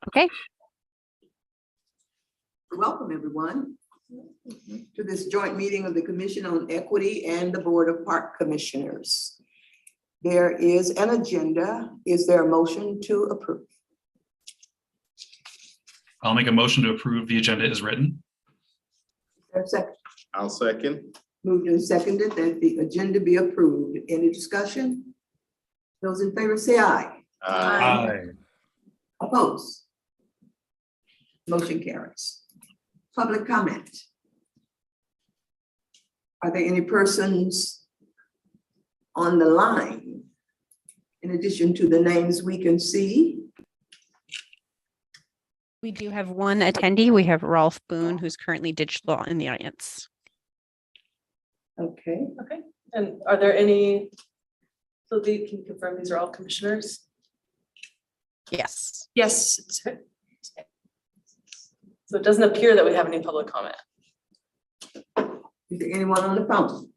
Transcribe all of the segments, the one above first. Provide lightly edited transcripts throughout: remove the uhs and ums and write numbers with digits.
Okay. Welcome, everyone, to this joint meeting of the Commission on Equity and the Board of Park Commissioners. There is an agenda. Is there a motion to approve? I'll make a motion to approve the agenda as written. There's a second. I'll second. Moved and seconded that the agenda be approved. Any discussion? Those in favor say aye. Opposed? Motion carries. Public comment. Are there any persons on the line in addition to the names we can see? We do have one attendee. We have Rolf Boone, who's currently digital in the audience. Okay, Okay, and are there any, so can you confirm these are all commissioners? Yes. Yes. So it doesn't appear that we have any public comment. is there anyone on the phone?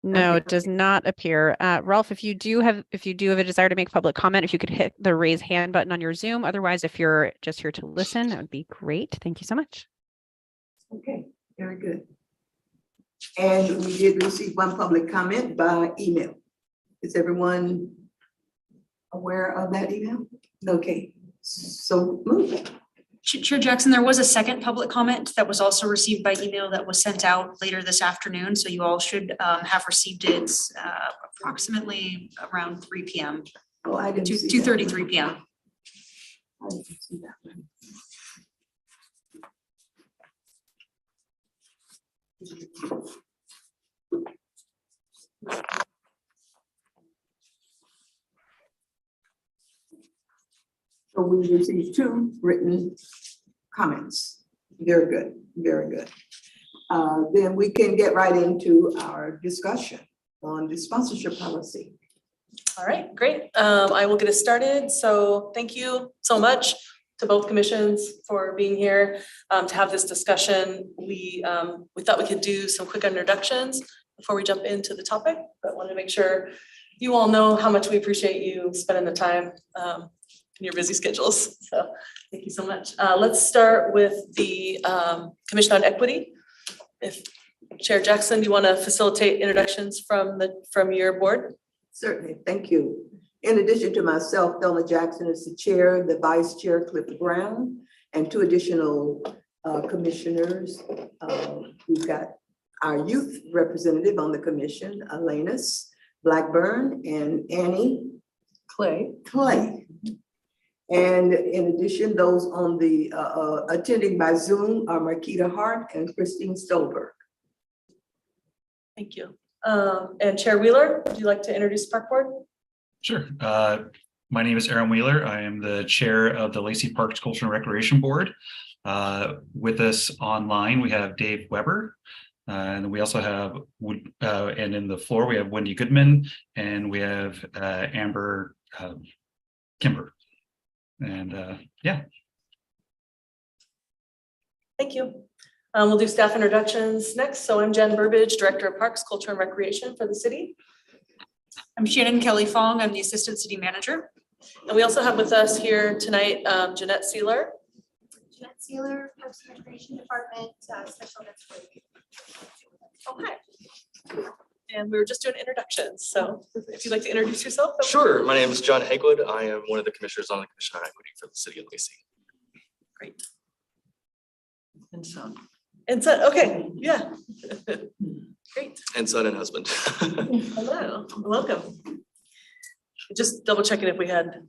No, it does not appear. Rolf, if you do have a desire to make public comment, if you could hit the raise hand button on your Zoom. Otherwise, if you're just here to listen, that would be great. Thank you so much. Okay, very good. And we did receive one public comment by email. Is everyone aware of that email? Okay, so move. Chair Jackson, there was a second public comment that was also received by email that was sent out later this afternoon. So you all should have received it approximately around 3 p.m. Oh, I didn't see that. 2:33 p.m. I didn't see that one. So we received two written comments. Very good, very good. Then we can get right into our discussion on the sponsorship policy. All right, great. I will get us started. So thank you so much to both commissions for being here to have this discussion. We thought we could do some quick introductions before we jump into the topic, but wanted to make sure you all know how much we appreciate you spending the time in your busy schedules. So thank you so much. Let's start with the Commission on Equity. If Chair Jackson, do you want to facilitate introductions from your board? Certainly, thank you. In addition to myself, Donna Jackson is the chair, the vice chair, Cliff Brown, and two additional commissioners. We've got our youth representative on the commission, Elenis Blackburn and Annie Clay. And in addition, those on the attending by Zoom are Marquita Hart and Christine Stolberg. Thank you. And Chair Wheeler, would you like to introduce Park Board? Sure. My name is Aaron Wheeler. I am the chair of the Lacey Parks Culture and Recreation Board. With us online, we have Dave Weber. And we also have, and in the floor, we have Wendy Goodman, and we have Amber Kimber. And yeah. Thank you. We'll do staff introductions next. So I'm Jen Burbidge, Director of Parks, Culture and Recreation for the city. I'm Shannon Kelly Fong. I'm the Assistant City Manager. And we also have with us here tonight, Jeanette Sealer. Jeanette Sealer, Parks and Recreation Department, Special Events Coordinator. Okay. And we were just doing introductions. So if you'd like to introduce yourself. Sure. My name is John Hegwood. I am one of the commissioners on the Commission on Equity for the City of Lacey. Great. And so. And so, okay, yeah. Great. And son and husband. Hello, welcome. Just double checking if we had.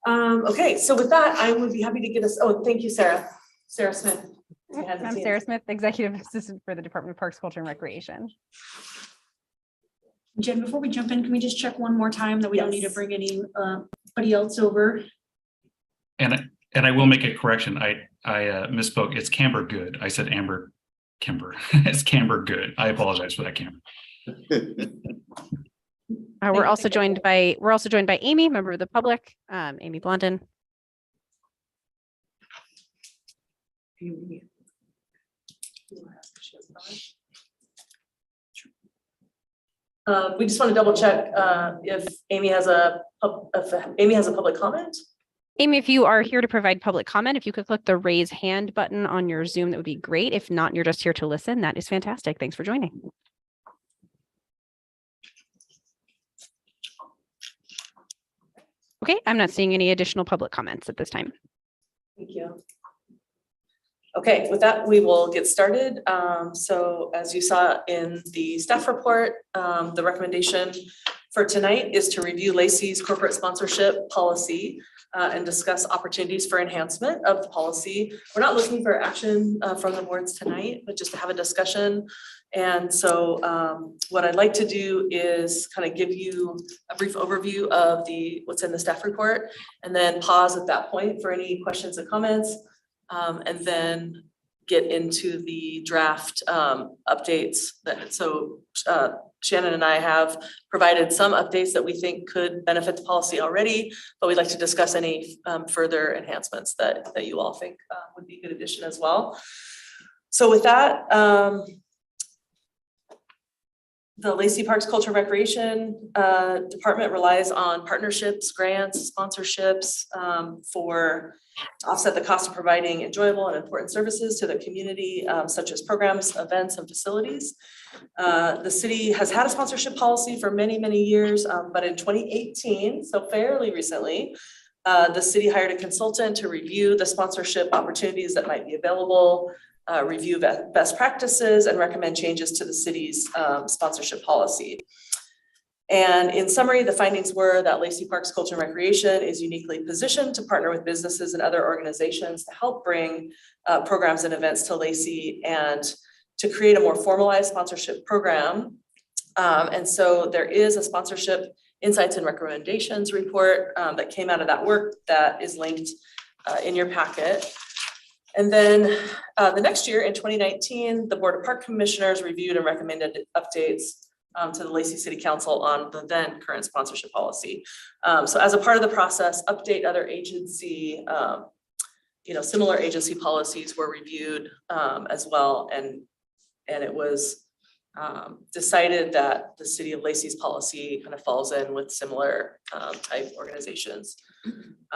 Okay, so with that, I would be happy to get us, oh, thank you, Sarah. Sarah Smith. I'm Sarah Smith, Executive Assistant for the Department of Parks, Culture, and Recreation. Jen, before we jump in, can we just check one more time that we don't need to Yes. bring anybody else over? And I will make a correction. I misspoke. It's Camber Good. I said Amber Kimber. It's Camber Good. I apologize for that, Camber. We're also joined by Amy, member of the public, Amy Blondin. We just want to double check if Amy has a public comment. Amy, if you are here to provide public comment, if you could click the raise hand button on your Zoom, that would be great. If not, you're just here to listen. That is fantastic. Thanks for joining. Okay, I'm not seeing any additional public comments at this time. Thank you. Okay, with that, we will get started. So as you saw in the staff report, the recommendation for tonight is to review Lacey's corporate sponsorship policy and discuss opportunities for enhancement of the policy. We're not looking for action from the boards tonight, but just to have a discussion. And so what I'd like to do is kind of give you a brief overview of what's in the staff report, and then pause at that point for any questions and comments. And then get into the draft updates. Shannon and I have provided some updates that we think could benefit the policy already, but we'd like to discuss any further enhancements that you all think would be a good addition as well. So with that, the Lacey Parks Culture Recreation Department relies on partnerships, grants, sponsorships to offset the cost of providing enjoyable and important services to the community, such as programs, events, and facilities. The city has had a sponsorship policy for many, many years, but in 2018, so fairly recently, the city hired a consultant to review the sponsorship opportunities that might be available, review best practices, and recommend changes to the city's sponsorship policy. And in summary, the findings were that Lacey Parks Culture and Recreation is uniquely positioned to partner with businesses and other organizations to help bring programs and events to Lacey and to create a more formalized sponsorship program. And so there is a sponsorship insights and recommendations report that came out of that work that is linked in your packet. And then the next year in 2019, the Board of Park Commissioners reviewed and recommended updates to the Lacey City Council on the then current sponsorship policy. So as a part of the process, update other agency, similar agency policies were reviewed as well. And it was decided that the City of Lacey's policy kind of falls in with similar type organizations.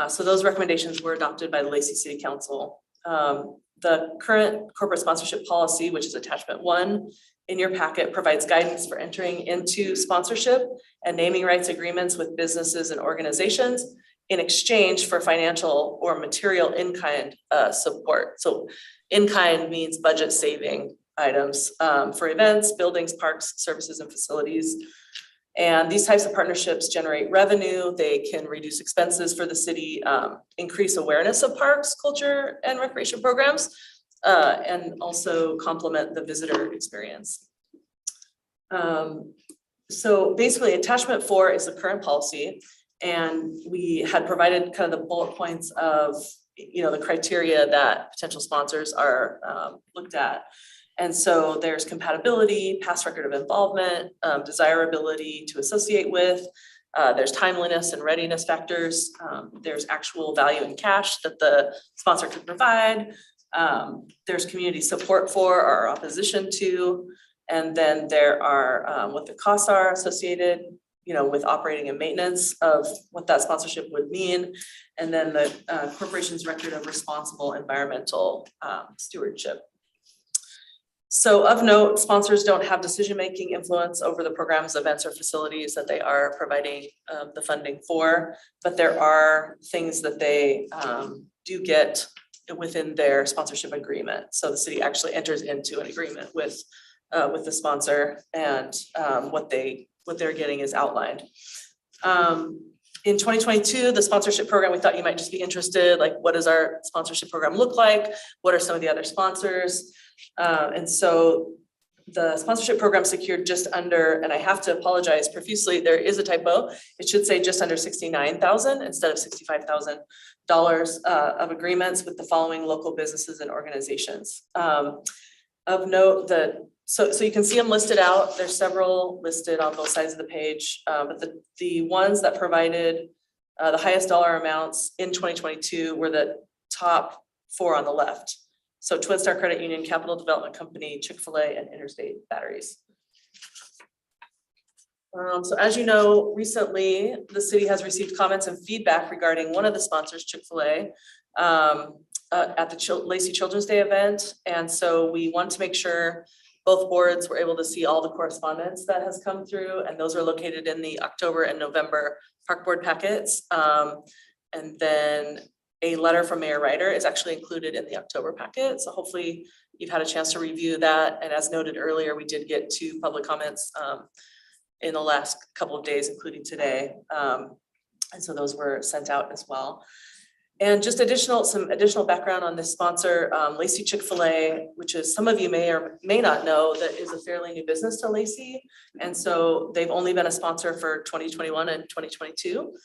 So those recommendations were adopted by the Lacey City Council. The current corporate sponsorship policy, which is attachment 1 in your packet, provides guidance for entering into sponsorship and naming rights agreements with businesses and organizations in exchange for financial or material in-kind support. So in-kind means budget saving items for events, buildings, parks, services, and facilities. And these types of partnerships generate revenue. They can reduce expenses for the city, increase awareness of parks, culture, and recreation programs, and also complement the visitor experience. So basically, attachment 4 is the current policy, and we had provided kind of the bullet points of the criteria that potential sponsors are looked at. And so there's compatibility, past record of involvement, desirability to associate with, there's timeliness and readiness factors, there's actual value in cash that the sponsor could provide, there's community support for or opposition to, and then there are what the costs are associated with operating and maintenance of what that sponsorship would mean, and then the corporation's record of responsible environmental stewardship. So of note, sponsors don't have decision-making influence over the programs, events, or facilities that they are providing the funding for, but there are things that they do get within their sponsorship agreement. So the city actually enters into an agreement with the sponsor, and what they're getting is outlined. In 2022, the sponsorship program, we thought you might just be interested, like, what does our sponsorship program look like? What are some of the other sponsors? And so the sponsorship program secured just under, and I have to apologize profusely, there is a typo. It should say just under $69,000 instead of $65,000 of agreements with the following local businesses and organizations. Of note that, so you can see them listed out. There's several listed on both sides of the page, but the ones that provided the highest dollar amounts in 2022 were the top 4 on the left. So Twin Star Credit Union, Capital Development Company, Chick-fil-A, and Interstate Batteries. So as you know, recently, the city has received comments and feedback regarding one of the sponsors, Chick-fil-A, at the Lacey Children's Day event. And so we want to make sure both boards were able to see all the correspondence that has come through, and those are located in the October and November Park Board packets. And then a letter from Mayor Ryder is actually included in the October packet. So hopefully you've had a chance to review that. And as noted earlier, we did get 2 public comments in the last couple of days, including today. And so those were sent out as well. And just some additional background on this sponsor, Lacey Chick-fil-A, which is, some of you may or may not know, that is a fairly new business to Lacey. And so they've only been a sponsor for 2021 and 2022.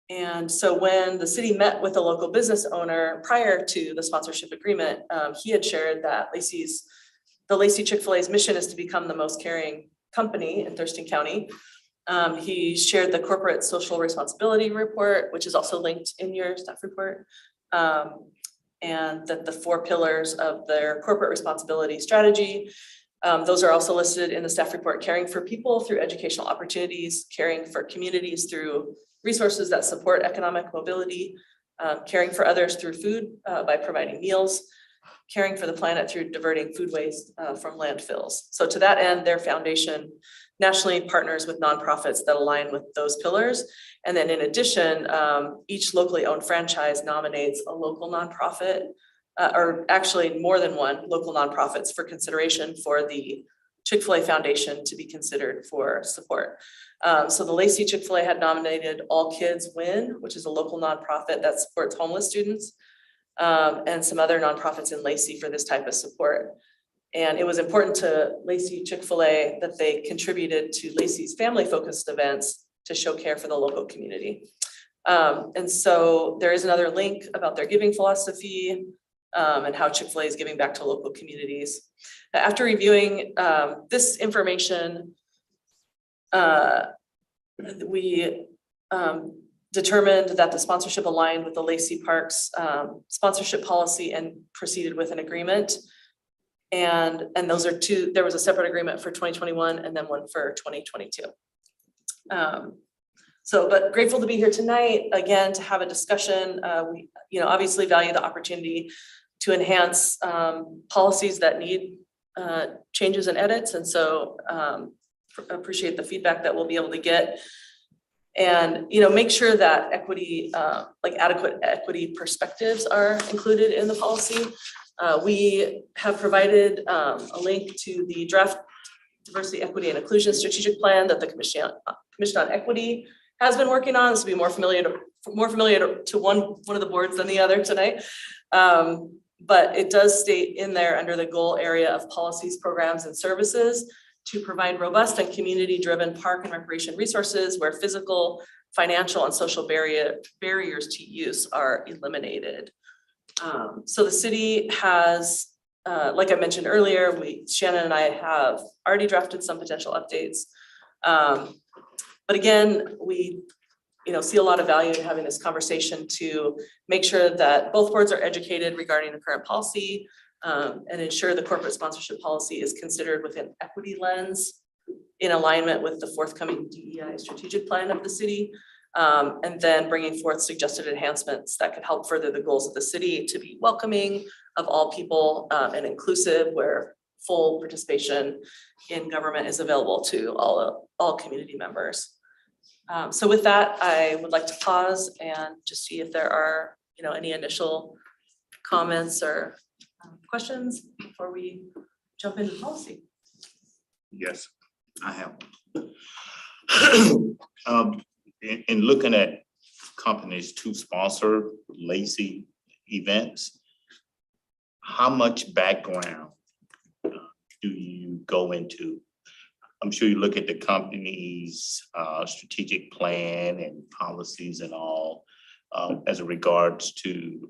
And so when the city met with a local business owner prior to the sponsorship agreement, he had shared that the Lacey Chick-fil-A's mission is to become the most caring company in Thurston County. He shared the corporate social responsibility report, which is also linked in your staff report. And that the 4 pillars of their corporate responsibility strategy, those are also listed in the staff report: caring for people through educational opportunities, caring for communities through resources that support economic mobility, caring for others through food by providing meals, caring for the planet through diverting food waste from landfills. So to that end, their foundation nationally partners with nonprofits that align with those pillars. And then in addition, each locally owned franchise nominates a local nonprofit, or actually more than one local nonprofits for consideration for the Chick-fil-A Foundation to be considered for support. So the Lacey Chick-fil-A had nominated All Kids Win, which is a local nonprofit that supports homeless students, and some other nonprofits in Lacey for this type of support. And it was important to Lacey Chick-fil-A that they contributed to Lacey's family-focused events to show care for the local community. And so there is another link about their giving philosophy and how Chick-fil-A is giving back to local communities. After reviewing this information, we determined that the sponsorship aligned with the Lacey Parks sponsorship policy and proceeded with an agreement. And those are 2, there was a separate agreement for 2021 and then one for 2022. But grateful to be here tonight, again, to have a discussion. We, obviously value the opportunity to enhance policies that need changes and edits. And so appreciate the feedback that we'll be able to get. And, make sure that equity, adequate equity perspectives are included in the policy. We have provided a link to the draft diversity, equity, and inclusion strategic plan that the Commission on Equity has been working on. This will be more familiar to one of the boards than the other tonight. But it does state in there under the goal area of policies, programs, and services to provide robust and community-driven park and recreation resources where physical, financial, and social barriers to use are eliminated. So the city has, like I mentioned earlier, Shannon and I have already drafted some potential updates. But again, we see a lot of value in having this conversation to make sure that both boards are educated regarding the current policy and ensure the corporate sponsorship policy is considered with an equity lens in alignment with the forthcoming DEI strategic plan of the city. And then bringing forth suggested enhancements that could help further the goals of the city to be welcoming of all people and inclusive, where full participation in government is available to all community members. So with that, I would like to pause and just see if there are, any initial comments or questions before we jump into policy. Yes, I have. In looking at companies to sponsor Lacey events, how much background do you go into? I'm sure you look at the company's strategic plan and policies and all as it regards to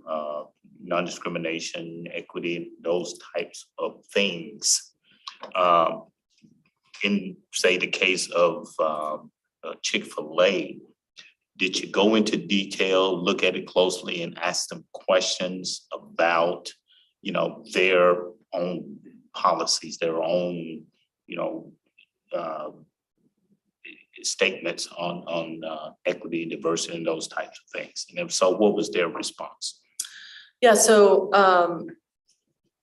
non-discrimination, equity, those types of things. In, say, the case of Chick-fil-A, did you go into detail, look at it closely, and ask them questions about, their own policies, their own, statements on equity and diversity and those types of things? And if so, what was their response? Yeah, so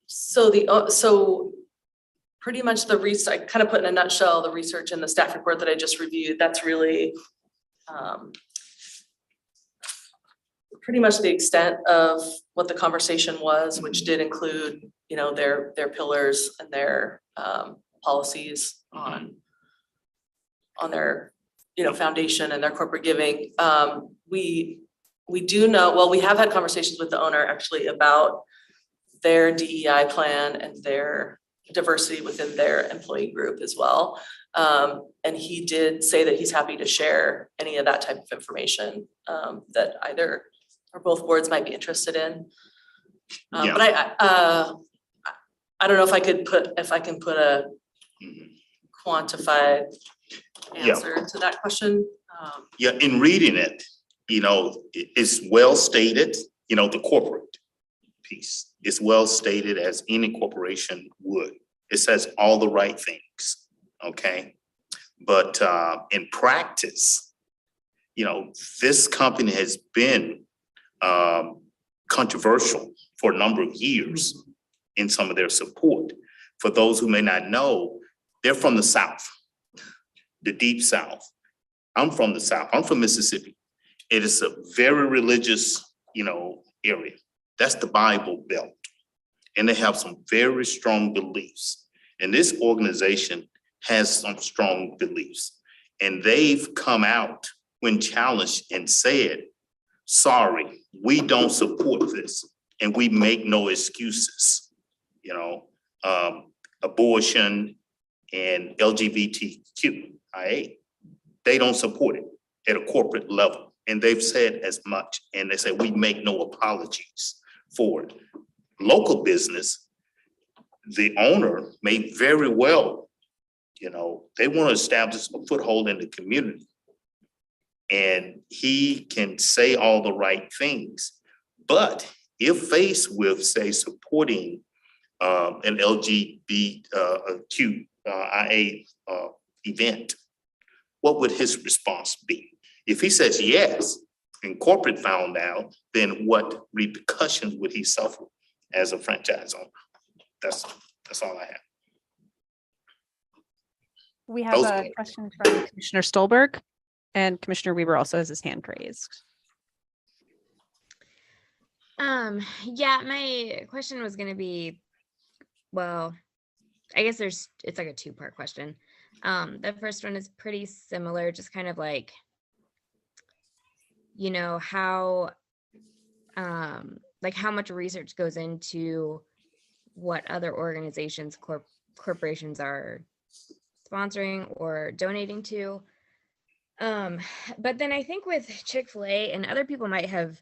so pretty much the research, I kind of put in a nutshell, the research in the staff report that I just reviewed, that's really pretty much the extent of what the conversation was, which did include, you know, their pillars and their policies on their, you know, foundation and their corporate giving. We do know, well, we have had conversations with the owner actually about their DEI plan and their diversity within their employee group as well. And he did say that he's happy to share any of that type of information that either or both boards might be interested in. But I don't know if I can put a quantified answer to that question. Yeah, in reading it, you know, it's well stated, you know, the corporate piece is well stated as any corporation would. It says all the right things, okay? But in practice, you know, this company has been controversial for a number of years in some of their support. For those who may not know, they're from the South, the deep South. I'm from the South, I'm from Mississippi. It is a very religious, you know, area. That's the Bible Belt. And they have some very strong beliefs. And this organization has some strong beliefs. And they've come out when challenged and said, sorry, we don't support this. And we make no excuses, you know, abortion and LGBTQIA. They don't support it at a corporate level. And they've said as much. And they say, we make no apologies for it. Local business, the owner may very well, you know, they want to establish a foothold in the community. And he can say all the right things. But if faced with, say, supporting an LGBTQIA event, what would his response be? If he says yes, and corporate found out, then what repercussions would he suffer as a franchise owner? That's all I have. We have Those a both. question from Commissioner Stolberg, and Commissioner Weber also has his hand raised. Yeah, my question was gonna be, well, I guess it's like a two-part question. The first one is pretty similar, just kind of like, you know, how much research goes into what other organizations, corporations are sponsoring or donating to. But then I think with Chick-fil-A, and other people might have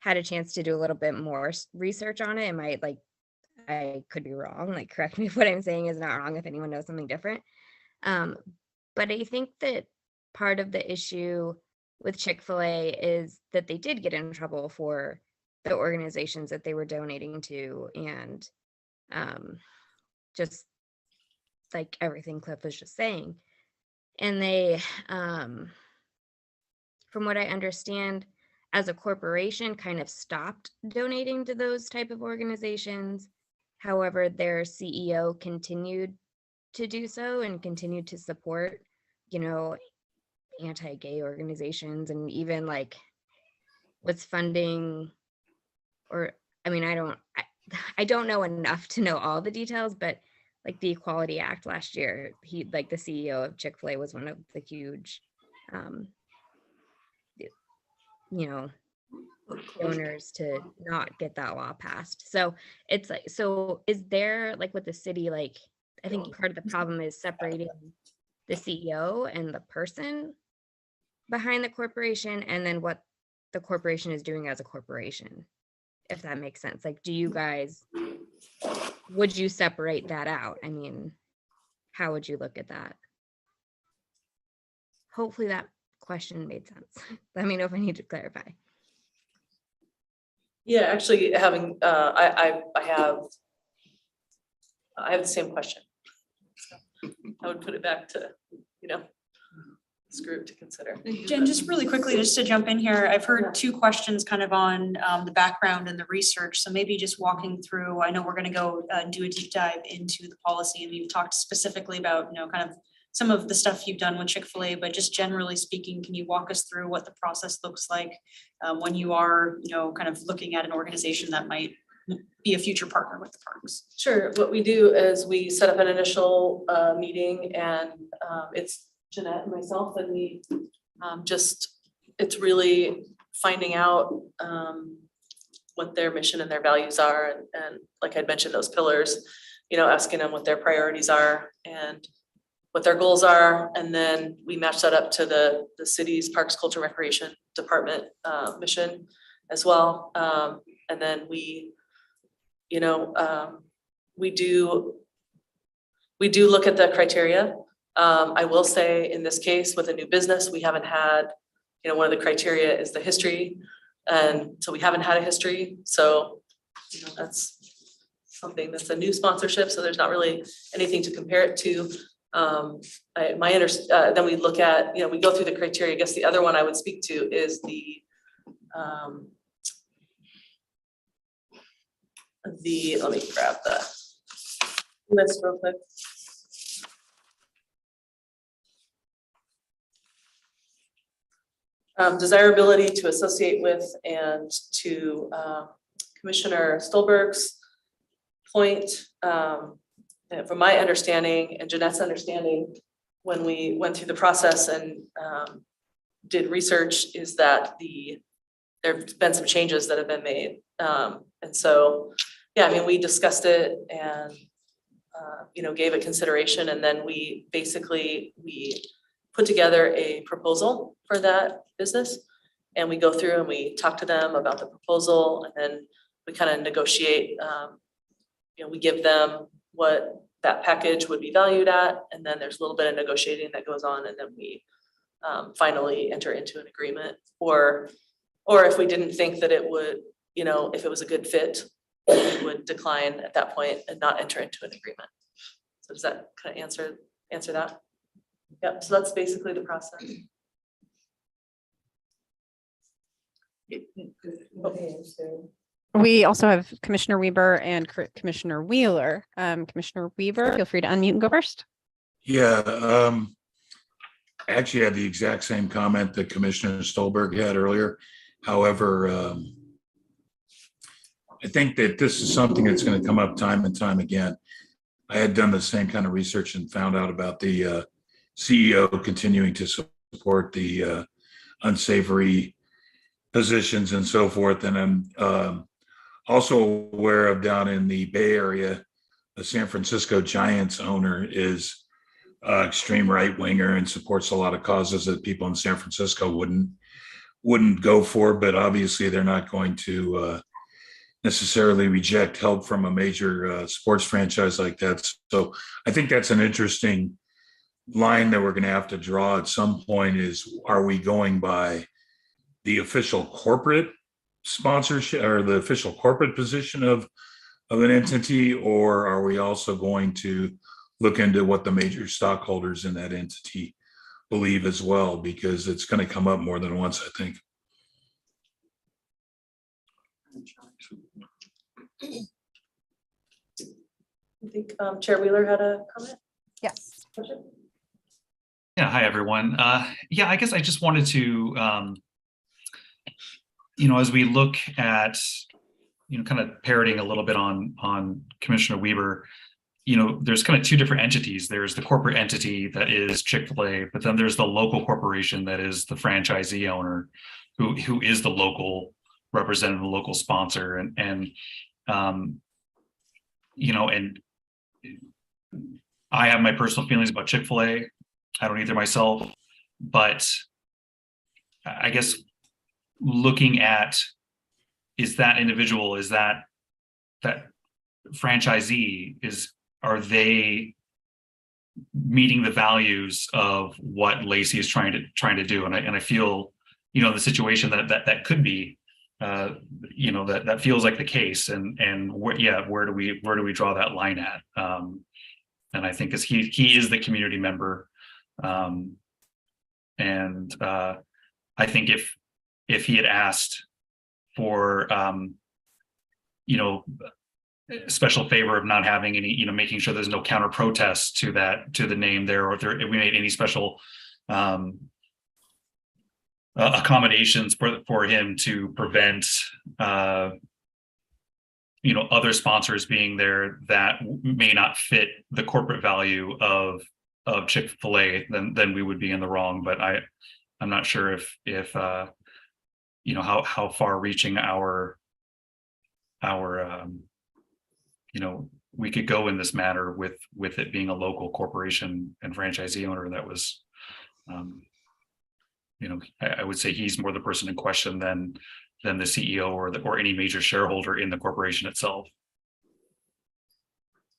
had a chance to do a little bit more research on it. It might, like, I could be wrong, like, correct me if what I'm saying is not wrong if anyone knows something different. But I think that part of the issue with Chick-fil-A is that they did get in trouble for the organizations that they were donating to, and just like everything Cliff was just saying. And they, from what I understand, as a corporation, kind of stopped donating to those type of organizations. However, their CEO continued to do so and continued to support, you know, anti-gay organizations, and even like was funding, or I mean, I don't know enough to know all the details, but like the Equality Act last year, he, like the CEO of Chick-fil-A, was one of the huge, you know, donors to not get that law passed. So it's like, so is there, like, with the city, like, I think part of the problem is separating the CEO and the person behind the corporation, and then what the corporation is doing as a corporation, if that makes sense. Like, do you guys, would you separate that out? I mean, how would you look at that? Hopefully that question made sense. Let me know if I need to clarify. Yeah, actually having, I have the same question. I would put it back to, this group to consider. Jen, just really quickly, just to jump in here, I've heard two questions kind of on the background and the research. So maybe just walking through, I know we're gonna go do a deep dive into the policy, and you've talked specifically about, kind of some of the stuff you've done with Chick-fil-A, but just generally speaking, can you walk us through what the process looks like when you are, kind of looking at an organization that might be a future partner with the parks? Sure, what we do is we set up an initial meeting, and it's Jeanette and myself, and we it's really finding out what their mission and their values are, and like I'd mentioned, those pillars, asking them what their priorities are and what their goals are, and then we match that up to the city's Parks, Culture, Recreation Department mission as well, and then we do look at the criteria. I will say in this case, with a new business, we haven't had, one of the criteria is the history. And so we haven't had a history. So, that's something that's a new sponsorship. So there's not really anything to compare it to. Then we look at, we go through the criteria. I guess the other one I would speak to is let me grab the list real quick. Desirability to associate with, and to Commissioner Stolberg's point, from my understanding and Jeanette's understanding, when we went through the process and did research, is that there've been some changes that have been made. And so, yeah, I mean, we discussed it and, gave it consideration, and then we put together a proposal for that business, and we go through and we talk to them about the proposal, and then we kind of negotiate, we give them what that package would be valued at, and then there's a little bit of negotiating that goes on, and then we finally enter into an agreement, or if we didn't think that it would, if it was a good fit, we would decline at that point and not enter into an agreement. So does that kind of answer that? Yep, so that's basically the process. We also have Commissioner Weber and Commissioner Wheeler. Commissioner Weber, feel free to unmute and go first. Yeah, I actually had the exact same comment that Commissioner Stolberg had earlier. However, I think that this is something that's going to come up time and time again. I had done the same kind of research and found out about the CEO continuing to support the unsavory positions and so forth. And I'm also aware of, down in the Bay Area, the San Francisco Giants owner is extreme right winger and supports a lot of causes that people in San Francisco wouldn't go for, but obviously they're not going to necessarily reject help from a major sports franchise like that. So I think that's an interesting line that we're going to have to draw at some point, is, are we going by the official corporate sponsorship or the official corporate position of an entity, or are we also going to look into what the major stockholders in that entity believe as well? Because it's going to come up more than once, I think. I think Chair Wheeler had a comment? Yes. Question? Yeah, hi, everyone. Yeah, I guess I just wanted to, as we look at, kind of parroting a little bit on Commissioner Weber, there's kind of two different entities. There's the corporate entity that is Chick-fil-A, but then there's the local corporation that is the franchisee owner, who is the local representative, the local sponsor, and I have my personal feelings about Chick-fil-A. I don't either myself, but I guess looking at, is that individual, is that franchisee, are they meeting the values of what Lacey is trying to do? And I feel, the situation that could be, that feels like the case, and where do we draw that line at? I think as he is the community member. I think if he had asked for, special favor of not having any, making sure there's no counter protests to the name there, or if we made any special accommodations for him to prevent, other sponsors being there that may not fit the corporate value of Chick-fil-A, then we would be in the wrong. But I'm not sure if how far reaching we could go in this matter with it being a local corporation and franchisee owner that was, I would say he's more the person in question than the CEO or any major shareholder in the corporation itself.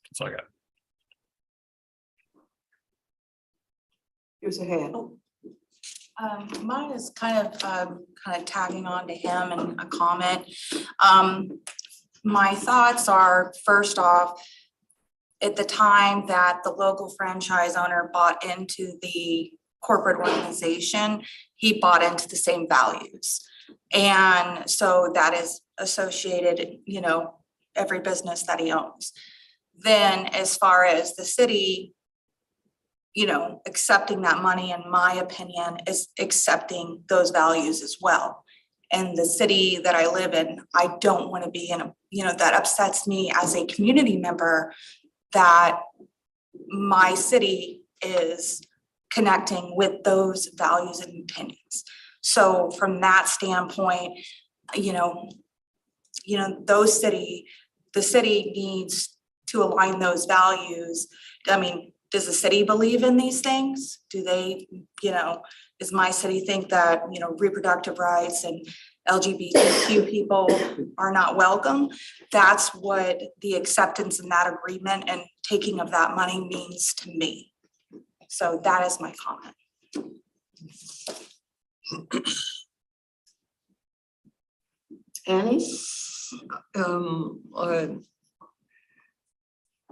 That's all I got. Here's a hand. Mine is kind of tagging on to him and a comment. My thoughts are, first off, at the time that the local franchise owner bought into the corporate organization, he bought into the same values. And so that is associated, every business that he owns. Then as far as the city, accepting that money, in my opinion, is accepting those values as well. And the city that I live in, I don't want to be in that upsets me as a community member, that my city is connecting with those values and opinions. So from that standpoint, the city needs to align those values. I mean, does the city believe in these things? Do they, does my city think that, reproductive rights and LGBTQ people are not welcome? That's what the acceptance in that agreement and taking of that money means to me. So that is my comment. Annie?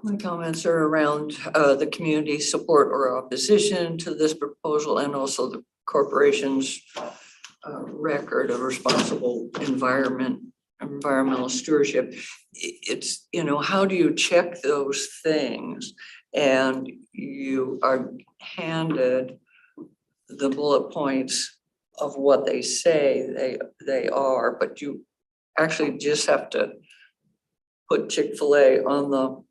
My comments are around the community support or opposition to this proposal, and also the corporation's record of responsible environmental stewardship. It's, how do you check those things? And you are handed the bullet points of what they say they are, but you actually just have to put Chick-fil-A on the,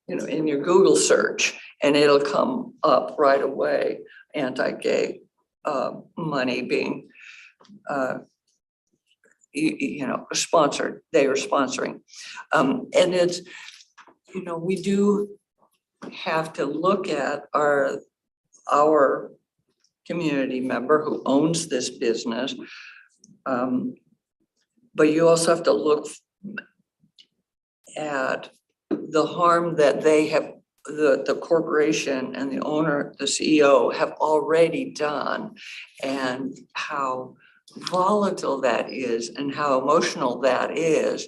in your Google search, and it'll come up right away. Anti-gay money being, sponsored, they are sponsoring. And it's, we do have to look at our community member who owns this business. But you also have to look at the harm that they have, the corporation and the owner, the CEO have already done, and how volatile that is and how emotional that is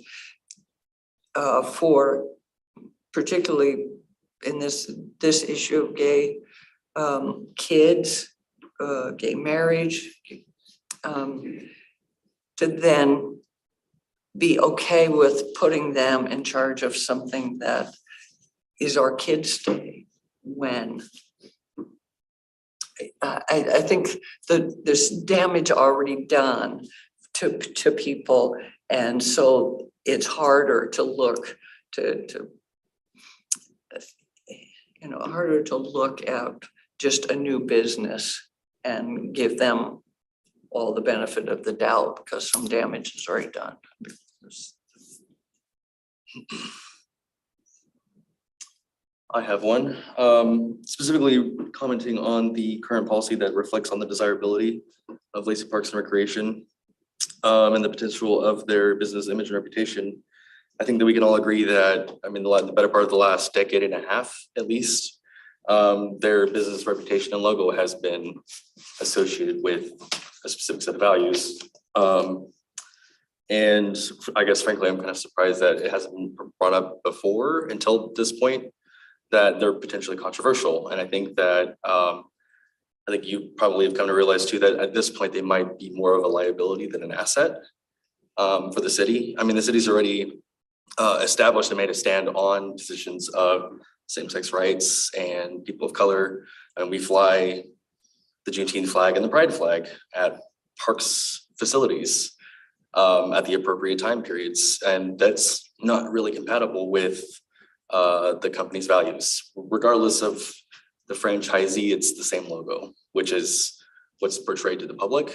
for particularly in this issue of gay kids, gay marriage, to then be okay with putting them in charge of something that is our kids' day, when I think that there's damage already done to people, and so it's harder to look harder to look at just a new business and give them all the benefit of the doubt because some damage is already done. I have one, specifically commenting on the current policy that reflects on the desirability of Lacey Parks and Recreation and the potential of their business image and reputation. I think that we can all agree that, the better part of the last decade and a half, at least, their business reputation and logo has been associated with a specific set of values. And I guess frankly, I'm kind of surprised that it hasn't been brought up before until this point. that they're potentially controversial. And I think that, I think you probably have come to realize too, that at this point, they might be more of a liability than an asset for the city. I mean, the city's already established and made a stand on positions of same-sex rights and people of color. And we fly the Juneteenth flag and the Pride flag at parks facilities at the appropriate time periods. And that's not really compatible with the company's values. Regardless of the franchisee, it's the same logo, which is what's portrayed to the public.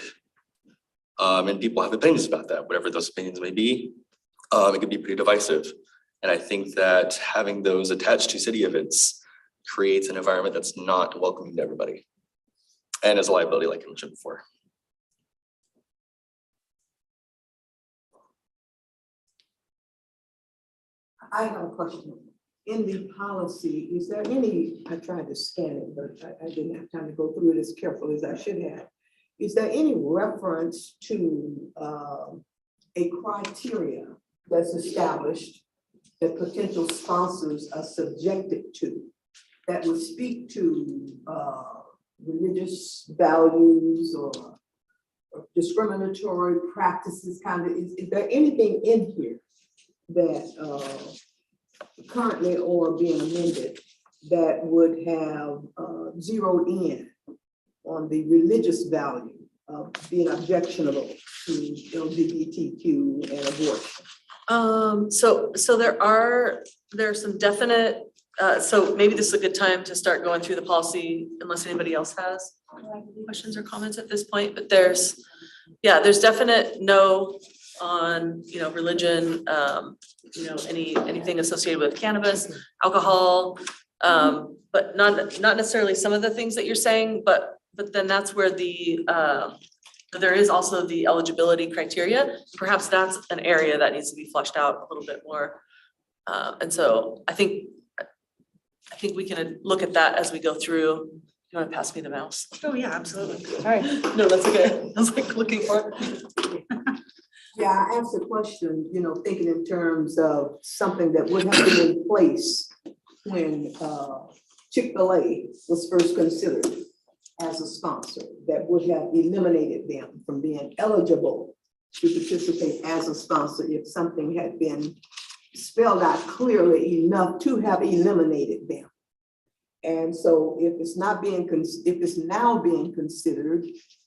And people have opinions about that, whatever those opinions may be. It can be pretty divisive. And I think that having those attached to city events creates an environment that's not welcoming to everybody. And is a liability, like I mentioned before. I have a question. In the policy, is there any, I tried to scan it, but I didn't have time to go through it as carefully as I should have. Is there any reference to a criteria that's established that potential sponsors are subjected to that would speak to religious values or discriminatory practices kind of, is there anything in here that currently or being amended that would have zeroed in on the religious value of being objectionable to LGBTQ and abortion? So there are some definite, so maybe this is a good time to start going through the policy unless anybody else has questions or comments at this point, but there's definite no on, religion, anything associated with cannabis, alcohol, but not necessarily some of the things that you're saying, but then that's where there is also the eligibility criteria. Perhaps that's an area that needs to be fleshed out a little bit more. And so I think we can look at that as we go through. You want to pass me the mouse? Oh, yeah, absolutely. All right, no, that's okay. I was like looking for it. Yeah, I asked the question, thinking in terms of something that would have been in place when Chick-fil-A was first considered as a sponsor, that would have eliminated them from being eligible to participate as a sponsor if something had been spelled out clearly enough to have eliminated them. And so if it's now being considered,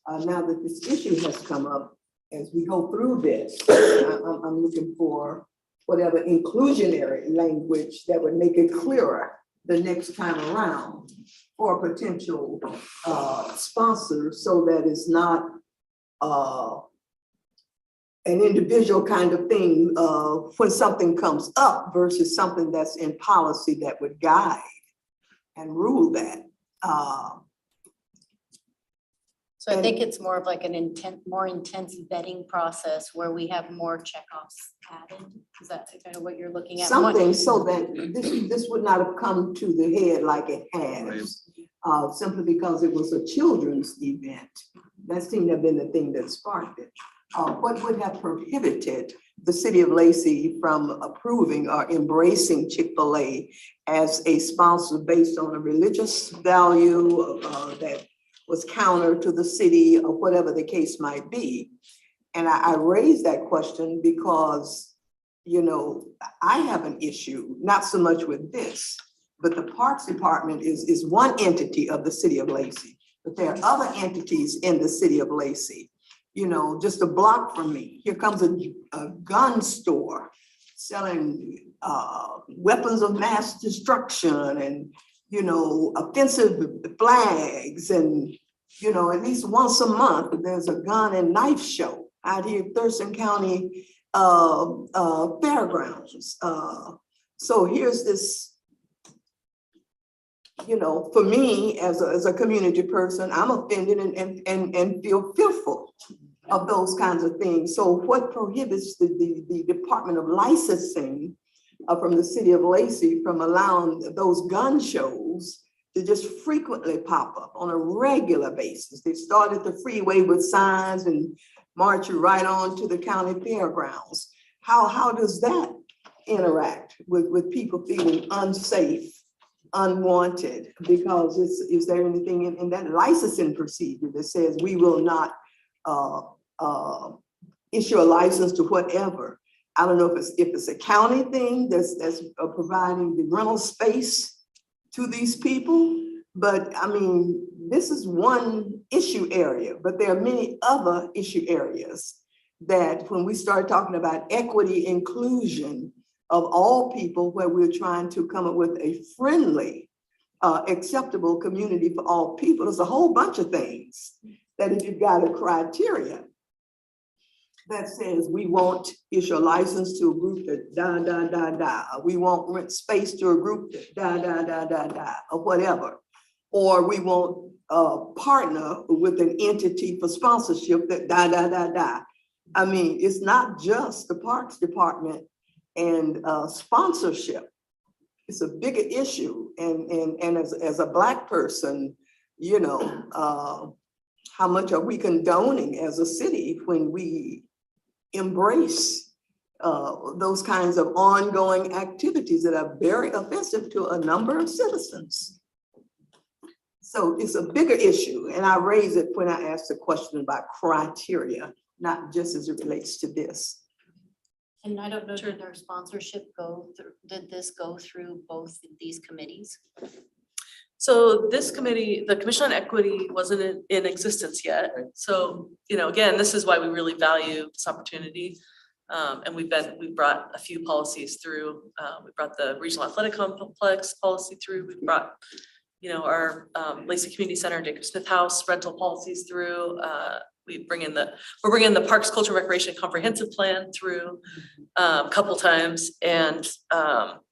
now that this issue has come up, as we go through this, I'm looking for whatever inclusionary language that would make it clearer the next time around for a potential sponsor, so that it's not an individual kind of thing when something comes up versus something that's in policy that would guide and rule that. So I think it's more of like more intense vetting process where we have more checkoffs added. Is that kind of what you're looking at? Something so that this would not have come to the head like it has, simply because it was a children's event. That seemed to have been the thing that sparked it. What would have prohibited the city of Lacey from approving or embracing Chick-fil-A as a sponsor based on a religious value that was counter to the city or whatever the case might be? And I raised that question because, I have an issue, not so much with this, but the Parks Department is one entity of the city of Lacey, but there are other entities in the city of Lacey. Just a block from me, here comes a gun store selling weapons of mass destruction and offensive flags, and at least once a month there's a gun and knife show out here at Thurston County Fairgrounds. So here's this, for me as a community person, I'm offended and feel fearful of those kinds of things. So what prohibits the Department of Licensing from the city of Lacey from allowing those gun shows to just frequently pop up on a regular basis? They started the freeway with signs and march you right on to the county fairgrounds. How does that interact with people feeling unsafe unwanted, because is there anything in that licensing procedure that says we will not issue a license to whatever? I don't know if it's a county thing that's providing the rental space to these people, but I mean, this is one issue area, but there are many other issue areas that when we start talking about equity, inclusion of all people, where we're trying to come up with a friendly, acceptable community for all people, there's a whole bunch of things that if you've got a criteria that says we won't issue a license to a group that we won't rent space to a group that or whatever, or we won't partner with an entity for sponsorship that I mean, it's not just the Parks Department and sponsorship. It's a bigger issue, and as a Black person, you know, how much are we condoning as a city when we embrace those kinds of ongoing activities that are very offensive to a number of citizens? So it's a bigger issue, and I raise it when I ask the question about criteria, not just as it relates to this. And I don't know, did their sponsorship go through, did this go through both of these committees? So this committee, the Commission on Equity wasn't in existence yet. So, you know, again, this is why we really value this opportunity. And we brought a few policies through. We brought the Regional Athletic Complex policy through. We brought, you know, our Lacey Community Center, Jacob Smith House rental policies through. We're bringing the Parks, Culture, Recreation Comprehensive Plan through a couple times, and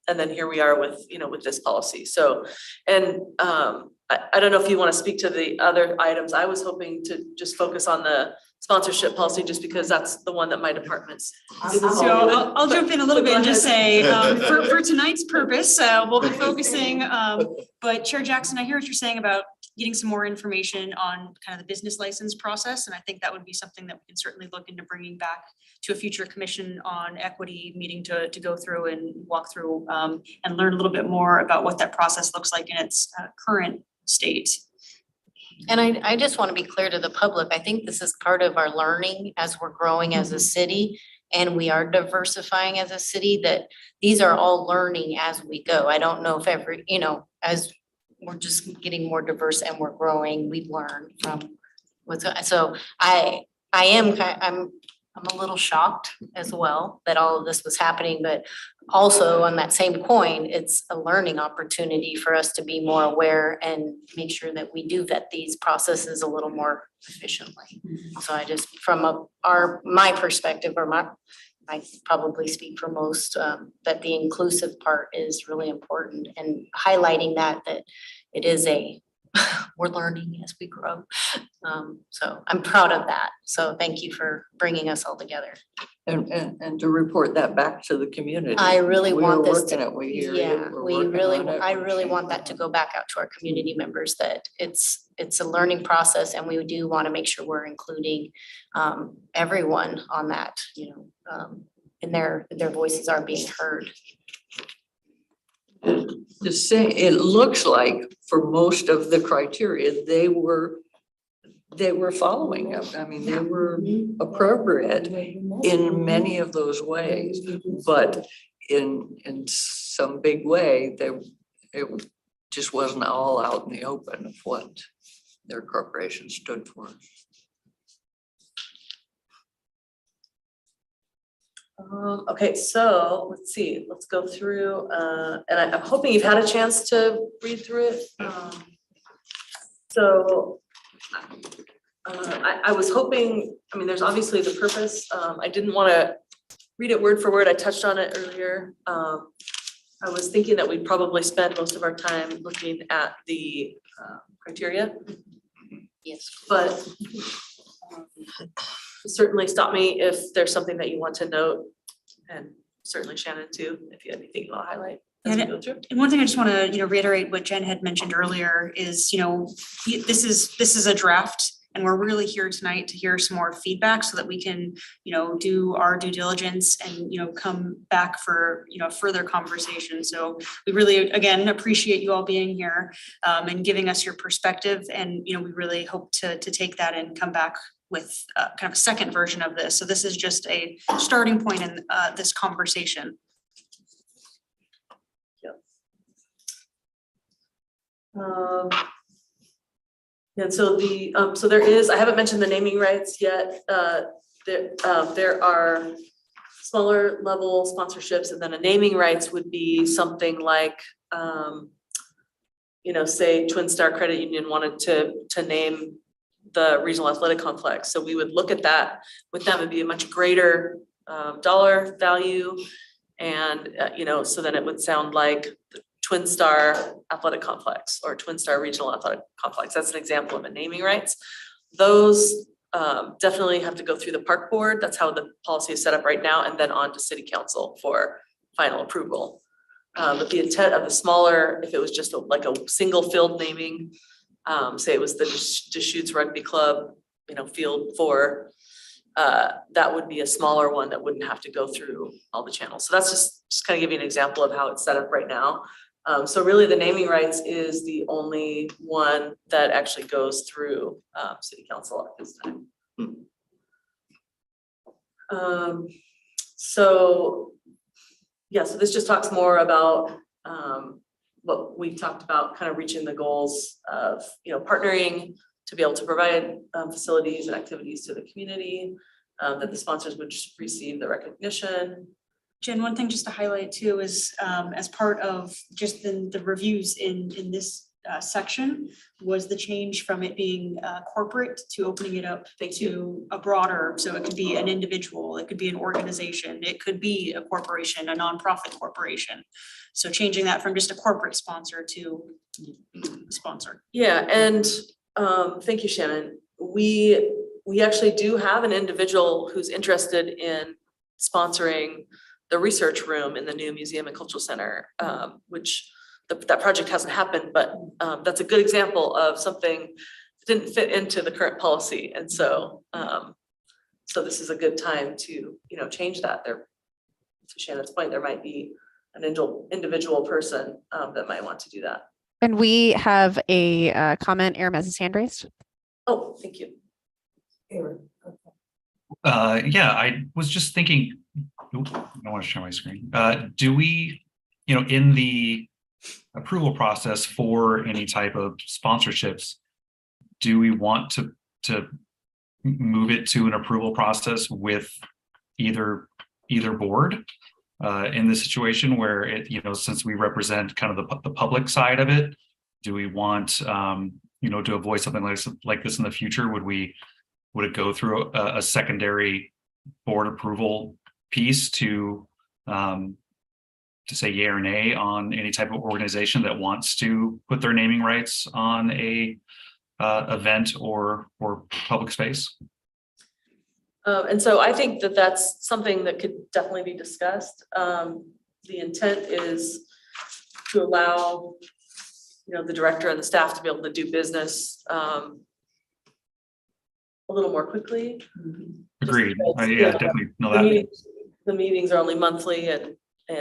then here we are with, you know, with this policy. So, and I don't know if you want to speak to the other items. I was hoping to just focus on the sponsorship policy, just because that's the one that my department's. So I'll jump in a little bit and just say, for tonight's purpose, we'll be focusing, but Chair Jackson, I hear what you're saying about getting some more information on kind of the business license process. And I think that would be something that we can certainly look into bringing back to a future Commission on Equity meeting to go through and walk through and learn a little bit more about what that process looks like in its current state. And I just want to be clear to the public. I think this is part of our learning as we're growing as a city and we are diversifying as a city, that these are all learning as we go. I don't know if you know, as we're just getting more diverse and we're growing, we've learned from what's, so I'm a little shocked as well that all of this was happening, but also on that same coin, it's a learning opportunity for us to be more aware and make sure that we do vet these processes a little more efficiently. So I just, from my perspective, or I probably speak for most, that the inclusive part is really important, and highlighting that it is we're learning as we grow. So I'm proud of that. So thank you for bringing us all together. And to report that back to the community. I really want this to, yeah, I really want that to go back out to our community members, that it's a learning process, and we do want to make sure we're including everyone on that, you know, and their voices are being heard. To say, it looks like for most of the criteria, they were following up. I mean, they were appropriate in many of those ways, but in some big way, it just wasn't all out in the open of what their corporation stood for. Okay, so let's see, let's go through, and I'm hoping you've had a chance to read through it. So I was hoping, I mean, there's obviously the purpose. I didn't want to read it word for word. I touched on it earlier. I was thinking that we'd probably spend most of our time looking at the criteria. Yes. But certainly stop me if there's something that you want to note, and certainly Shannon too, if you have anything you want to highlight as we go through. And one thing I just want to, reiterate what Jen had mentioned earlier is, this is a draft. And we're really here tonight to hear some more feedback so that we can, do our due diligence and, come back for, further conversation. So we really, again, appreciate you all being here and giving us your perspective. And, we really hope to take that and come back with kind of a second version of this. So this is just a starting point in this conversation. And so so there is, I haven't mentioned the naming rights yet. There are smaller level sponsorships, and then a naming rights would be something like, say Twin Star Credit Union wanted to name the regional athletic complex. So we would look at that with them. It'd be a much greater dollar value. And, so then it would sound like the Twin Star Athletic Complex or Twin Star Regional Athletic Complex. That's an example of a naming rights. Those definitely have to go through the park board. That's how the policy is set up right now, and then on to city council for final approval. But the intent of the smaller, if it was just like a single field naming, say it was the Deschutes Rugby Club, field 4, that would be a smaller one that wouldn't have to go through all the channels. So that's just kind of give you an example of how it's set up right now. So really the naming rights is the only one that actually goes through city council at this time. So this just talks more about what we talked about, kind of reaching the goals of, partnering to be able to provide facilities and activities to the community, that the sponsors would receive the recognition. Jen, one thing just to highlight too is as part of just the reviews in this section was the change from it being corporate to opening it up to a broader, so it could be an individual, it could be an organization, it could be a corporation, a nonprofit corporation. So changing that from just a corporate sponsor to sponsor. Yeah, and thank you, Shannon. We actually do have an individual who's interested in sponsoring the research room in the new Museum and Cultural Center, which that project hasn't happened, but that's a good example of something that didn't fit into the current policy. And so so this is a good time to, change that. There, to Shannon's point, there might be an individual person that might want to do that. And we have a comment. Aram has his hand raised. Oh, thank you. Aaron, Yeah, I was just thinking, I don't want to share my screen. Do we, in the approval process for any type of sponsorships, do we want to move it to an approval process with either board in the situation where it, since we represent kind of the public side of it, do we want, to avoid something like this in the future? Would it go through a secondary board approval piece to say yay or nay on any type of organization that wants to put their naming rights on a event or public space? And so I think that that's something that could definitely be discussed. The intent is to allow, the director and the staff to be able to do business a little more quickly. Agreed. Because, Yeah, definitely know that. The meetings are only monthly, and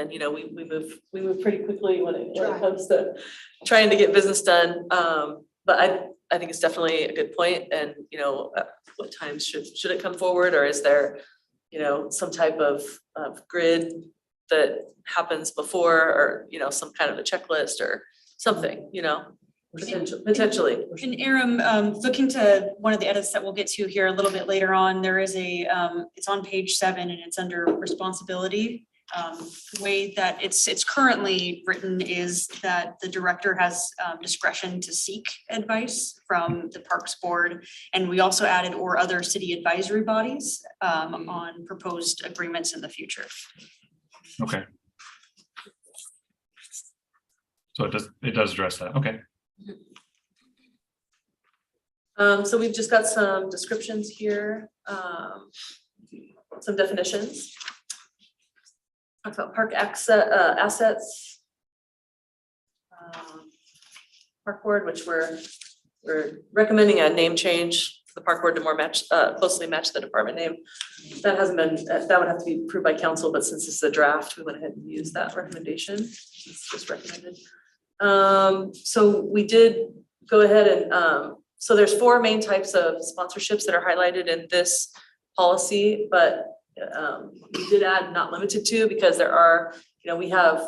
we move pretty quickly when it comes to trying to get business done. But I think it's definitely a good point. And at what times should it come forward, or is there some type of grid that happens before, or some kind of a checklist or something, potentially. And Aram, looking to one of the edits that we'll get to here a little bit later on, there is it's on page 7 and it's under responsibility. The way that it's currently written is that the director has discretion to seek advice from the Parks Board. And we also added or other city advisory bodies on proposed agreements in the future. Okay. So it does address that. Okay. So we've just got some descriptions here, some definitions. Talk about park assets. Park board, which we're recommending a name change the park board to more closely match the department name. That hasn't been, that would have to be approved by council, but since this is a draft, we went ahead and used that recommendation. It's just recommended. So we did go ahead and, so there's 4 main types of sponsorships that are highlighted in this policy, but we did add not limited to, because there are, we have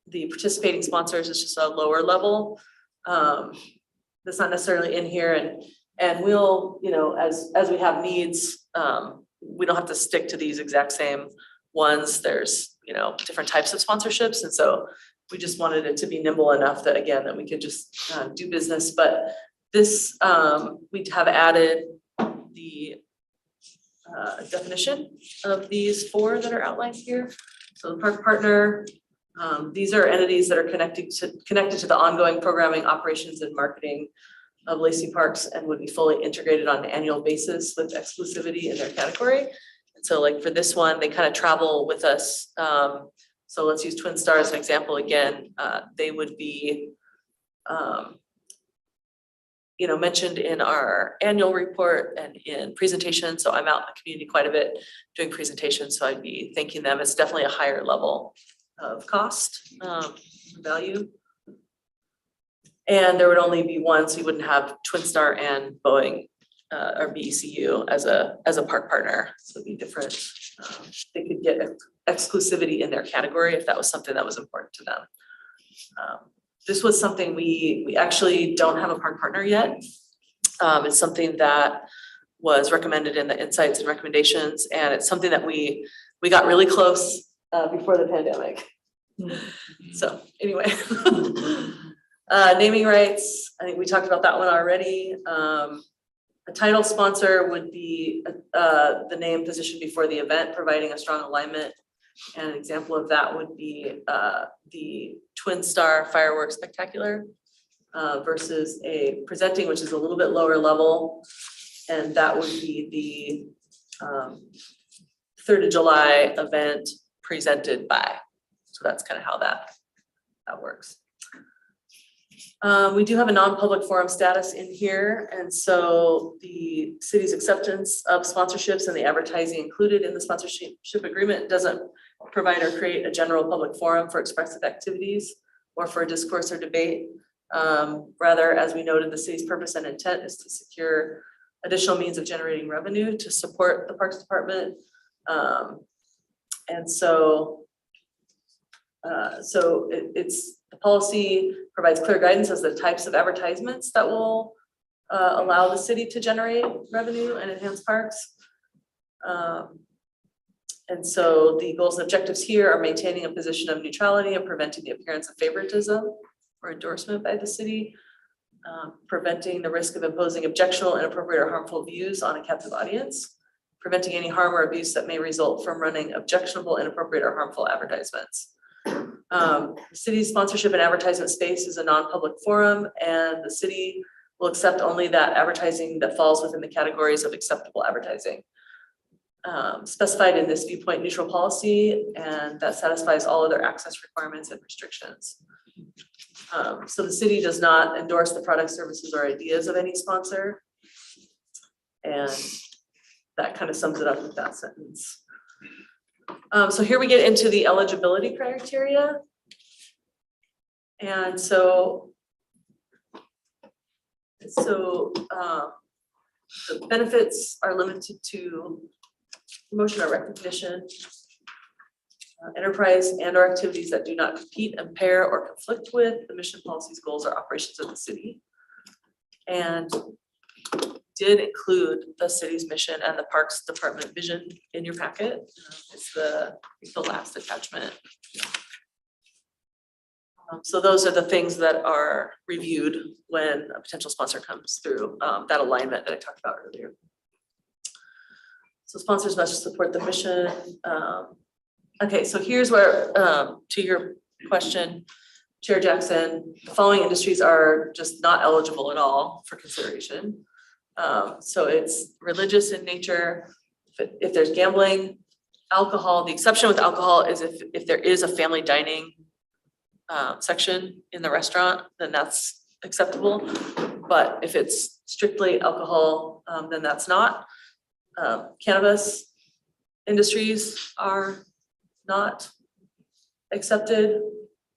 the participating sponsors is just a lower level. That's not necessarily in here, and we'll, as we have needs, we don't have to stick to these exact same ones. There's, different types of sponsorships, and so we just wanted it to be nimble enough that, again, that we could just do business. But this, we have added the definition of these 4 that are outlined here. So the park partner, these are entities that are connected to the ongoing programming, operations, and marketing of Lacey Parks, and would be fully integrated on an annual basis with exclusivity in their category. And so, like for this one, they kind of travel with us. So let's use Twin Star as an example again. They would be mentioned in our annual report and in presentations. So I'm out in the community quite a bit doing presentations, so I'd be thanking them. It's definitely a higher level of cost, value. And there would only be one, so you wouldn't have Twin Star and Boeing or BECU as a park partner. So it'd be different. They could get exclusivity in their category if that was something that was important to them. This was something we actually don't have a park partner yet. It's something that was recommended in the insights and recommendations, and it's something that we got really close before the pandemic. So anyway, naming rights, I think we talked about that one already. A title sponsor would be the name positioned before the event, providing a strong alignment. And an example of that would be the Twin Star Fireworks Spectacular versus a presenting, which is a little bit lower level. And that would be the 3rd of July event presented by. So that's kind of how that works. We do have a non-public forum status in here, and so the city's acceptance of sponsorships and the advertising included in the sponsorship agreement doesn't provide or create a general public forum for expressive activities or for discourse or debate. Rather, as we noted, the city's purpose and intent is to secure additional means of generating revenue to support the Parks Department. And so the policy provides clear guidance as the types of advertisements that will allow the city to generate revenue and enhance parks. And so the goals and objectives here are maintaining a position of neutrality and preventing the appearance of favoritism or endorsement by the city, preventing the risk of imposing objectionable, inappropriate, or harmful views on a captive audience, preventing any harm or abuse that may result from running objectionable, inappropriate, or harmful advertisements. The city's sponsorship and advertisement space is a non-public forum, and the city will accept only that advertising that falls within the categories of acceptable advertising specified in this viewpoint neutral policy, and that satisfies all other access requirements and restrictions. So the city does not endorse the products, services, or ideas of any sponsor. And that kind of sums it up with that sentence. So here we get into the eligibility criteria. And so the benefits are limited to promotion or recognition, enterprise and or activities that do not compete, impair, or conflict with the mission, policies, goals, or operations of the city. And did include the city's mission and the Parks Department vision in your packet. It's the last attachment. So those are the things that are reviewed when a potential sponsor comes through, that alignment that I talked about earlier. So sponsors must support the mission. Okay, so here's where, to your question, Chair Jackson, the following industries are just not eligible at all for consideration. So it's religious in nature. If there's gambling, alcohol, the exception with alcohol is if there is a family dining section in the restaurant, then that's acceptable. but if it's strictly alcohol, then that's not. Cannabis industries are not accepted,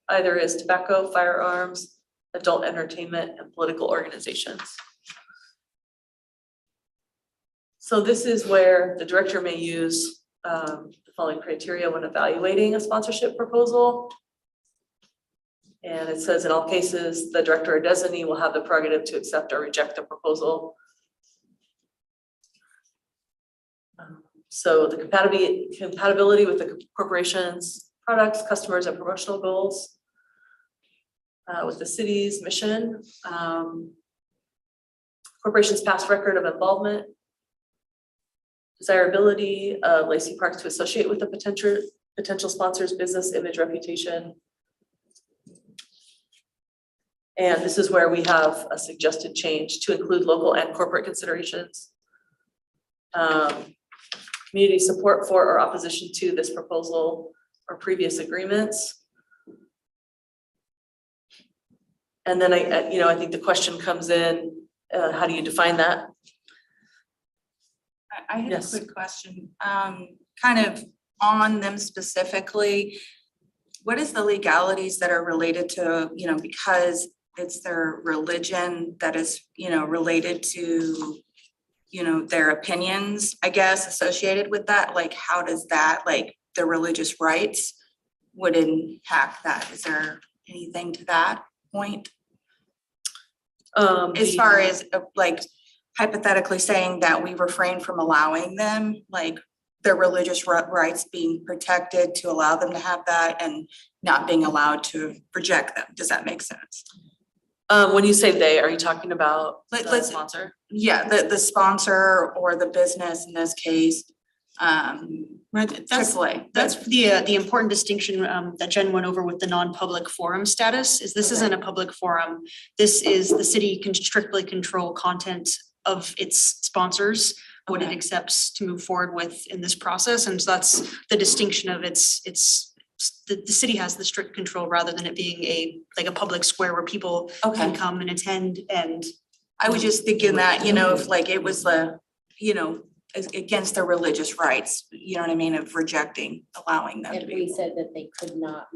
either as tobacco, firearms, adult entertainment, and political organizations. So this is where the director may use the following criteria when evaluating a sponsorship proposal. And it says in all cases, the director or designee will have the prerogative to accept or reject the proposal. So the compatibility with the corporation's products, customers, and promotional goals, with the city's mission, corporation's past record of involvement, desirability of Lacey Parks to associate with the potential sponsor's business, image, reputation. And this is where we have a suggested change to include local and corporate considerations. Community support for or opposition to this proposal or previous agreements. And then I think the question comes in, how do you define that? I had a Yes. quick question, kind of on them specifically. What is the legalities that are related to, because it's their religion that is, related to, their opinions, I guess, associated with that? Like, how does that, like, the religious rights would impact that? Is there anything to that point? As far as like hypothetically saying that we refrain from allowing them, like their religious rights being protected to allow them to have that and not being allowed to reject them. Does that make sense? When you say they, are you talking about the Let's- sponsor? Yeah, the sponsor or the business in this case. Right, that's AAA. That's the important distinction that Jen went over with the non-public forum status, is this isn't a public forum. This is the city can strictly control content of its sponsors, what it Okay. accepts to move forward with in this process. And so that's the distinction of the city has the strict control rather than it being like a public square where people can Okay. come and attend and. I was just thinking that, if like it was against their religious rights, you know what I mean, of rejecting, allowing them to If be. we said that they could not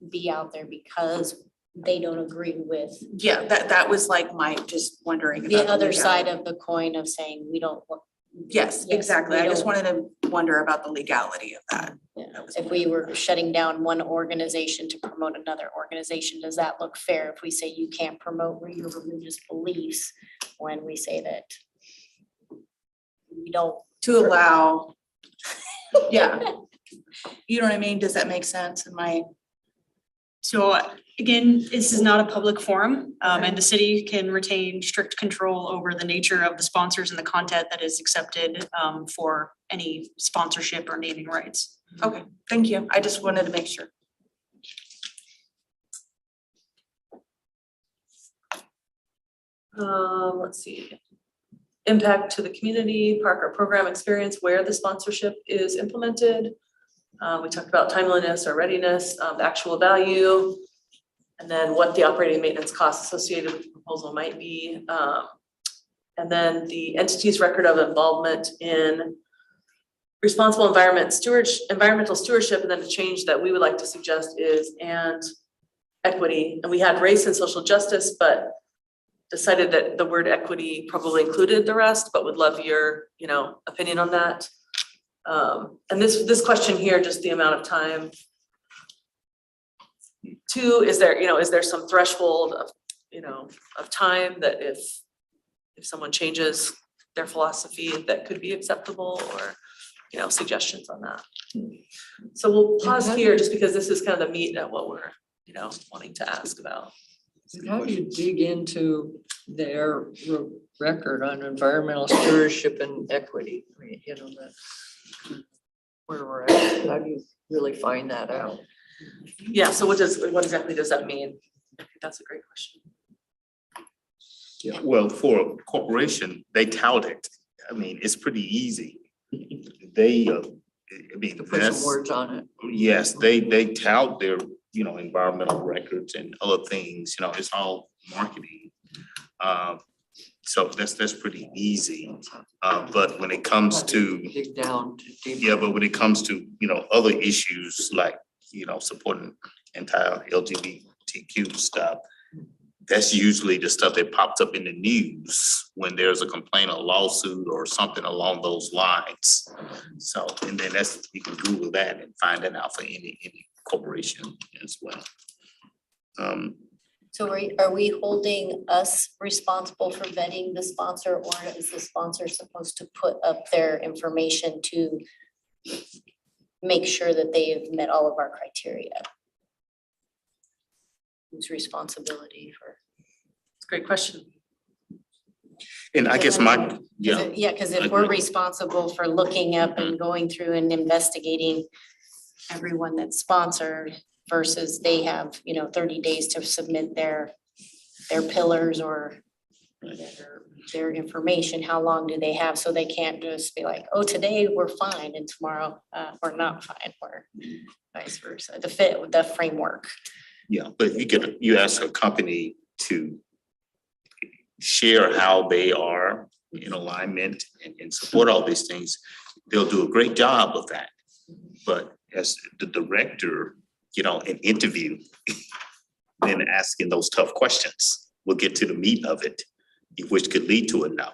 be out there because they don't agree with Yeah, that was like my, just wondering about. the other side legality. of the coin of saying we don't want. Yes, exactly. we I just don't- wanted to wonder about the legality of that. Yeah. That was If we were shutting down one organization to promote another organization, does that look fair if we say you can't promote your religious beliefs when we say that we don't? To allow, yeah. You know what I mean? Does that make sense? So again, this is not a public forum, and the city can retain strict control over the nature of the sponsors and the content that is accepted for any sponsorship or naming rights. Okay, thank you. I just wanted to make sure. Let's see. Impact to the community, park or program experience where the sponsorship is implemented. We talked about timeliness or readiness, the actual value, and then what the operating maintenance costs associated with the proposal might be. And then the entity's record of involvement in responsible environmental stewardship, and then the change that we would like to suggest is and equity. And we had race and social justice, but decided that the word equity probably included the rest, but would love your, opinion on that. And this question here, just the amount of time. 2, is there some threshold of, of time that if someone changes their philosophy, that could be acceptable, or, suggestions on that. So we'll pause here just because this is kind of the meat of what we're, wanting to ask about. How do you dig into their record on environmental stewardship and equity? I mean, that's where we're at. How do you really find that out? Yeah, so what exactly does that mean? I think that's a great question. Yeah, well, for a corporation, they tout it. I mean, it's pretty easy. They, To put that's, some words on it. yes, they tout their, environmental records and other things, it's all marketing. So that's pretty easy. But when it comes to, Dig down to deep. yeah, but when it comes to, other issues like, supporting anti-LGBTQ stuff, that's usually the stuff that pops up in the news when there's a complaint, a lawsuit or something along those lines. So, and then you can Google that and find that out for any corporation as well. So are we holding us responsible for vetting the sponsor, or is the sponsor supposed to put up their information to make sure that they have met all of our criteria? Whose responsibility for? It's a great question. And I guess Yeah, because if we're responsible for looking up and going through and investigating everyone that's sponsored versus they have, 30 days to submit their pillars or their information, how long do they have? So they can't just be like, oh, today we're fine and tomorrow we're not fine, or vice versa, the framework. Yeah, but you ask a company to share how they are in alignment and support all these things, they'll do a great job of that. But as the director, an interview, then asking those tough questions, we'll get to the meat of it, which could lead to a no,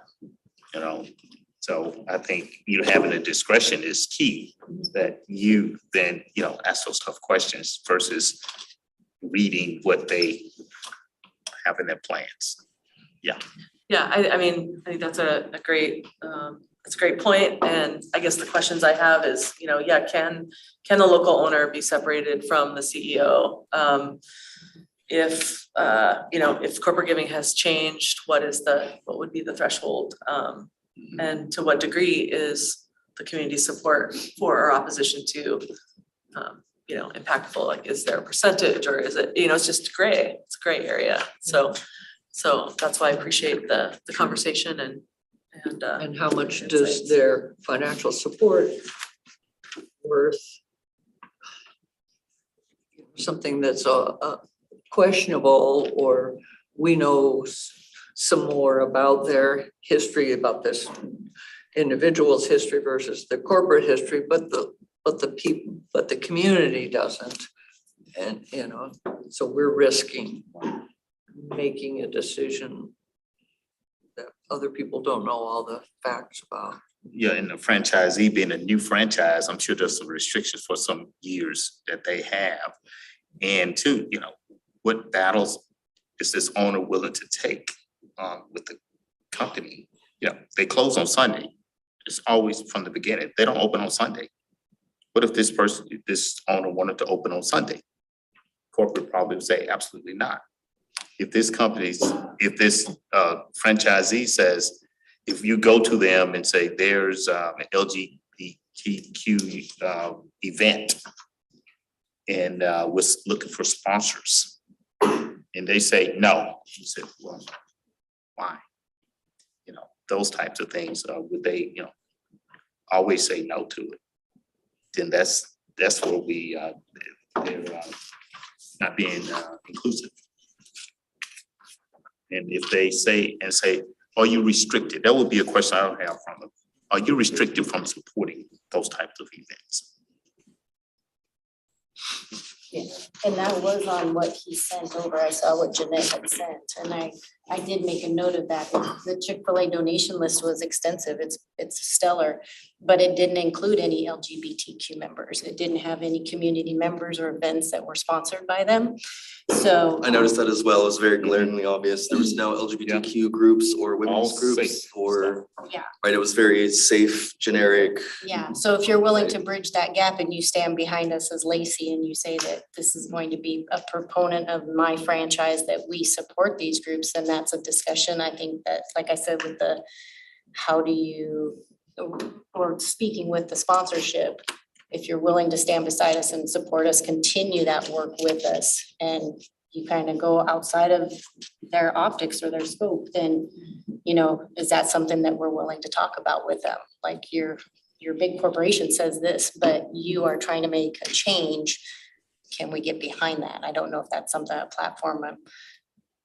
So I think having a discretion is key, that you then, ask those tough questions versus reading what they have in their plans. Yeah. Yeah, I mean, I think that's a great point. And I guess the questions I have is, can the local owner be separated from the CEO? If corporate giving has changed, what would be the threshold? And to what degree is the community support for or opposition to, impactful? Like, is there a percentage, or is it, it's just gray, it's a gray area. So that's why I appreciate the conversation And how much does their financial support worth something that's questionable, or we know some more about their history, about this individual's history versus the corporate history, but the community doesn't. And, so we're risking making a decision that other people don't know all the facts about. Yeah, and the franchisee being a new franchise, I'm sure there's some restrictions for some years that they have. And two, what battles is this owner willing to take with the company? They close on Sunday. It's always from the beginning. They don't open on Sunday. What if this owner wanted to open on Sunday? Corporate probably would say absolutely not. If this franchisee says, if you go to them and say there's an LGBTQ event and was looking for sponsors, and they say no, you said, well, why? Those types of things, would they, always say no to it? Then that's where they're not being inclusive. And if they say, are you restricted? That would be a question I don't have from them. Are you restricted from supporting those types of events? Yeah, and that was on what he sent over. I saw what Jeanette had sent, and I did make a note of that. The Chick-fil-A donation list was extensive. It's stellar, but it didn't include any LGBTQ members. It didn't have any community members or events that were sponsored by them. So I noticed that as well. It was very glaringly obvious. There was no LGBTQ groups or women's All groups safe or, yeah. right, it was very safe, generic. Yeah, so if you're willing to bridge that gap and you stand behind us as Lacey and you say that this is going to be a proponent of my franchise, that we support these groups, then that's a discussion. I think that, like I said, with or speaking with the sponsorship, if you're willing to stand beside us and support us, continue that work with us, and you kind of go outside of their optics or their scope, then, is that something that we're willing to talk about with them? Like your big corporation says this, but you are trying to make a change. Can we get behind that? I don't know if that's something, a platform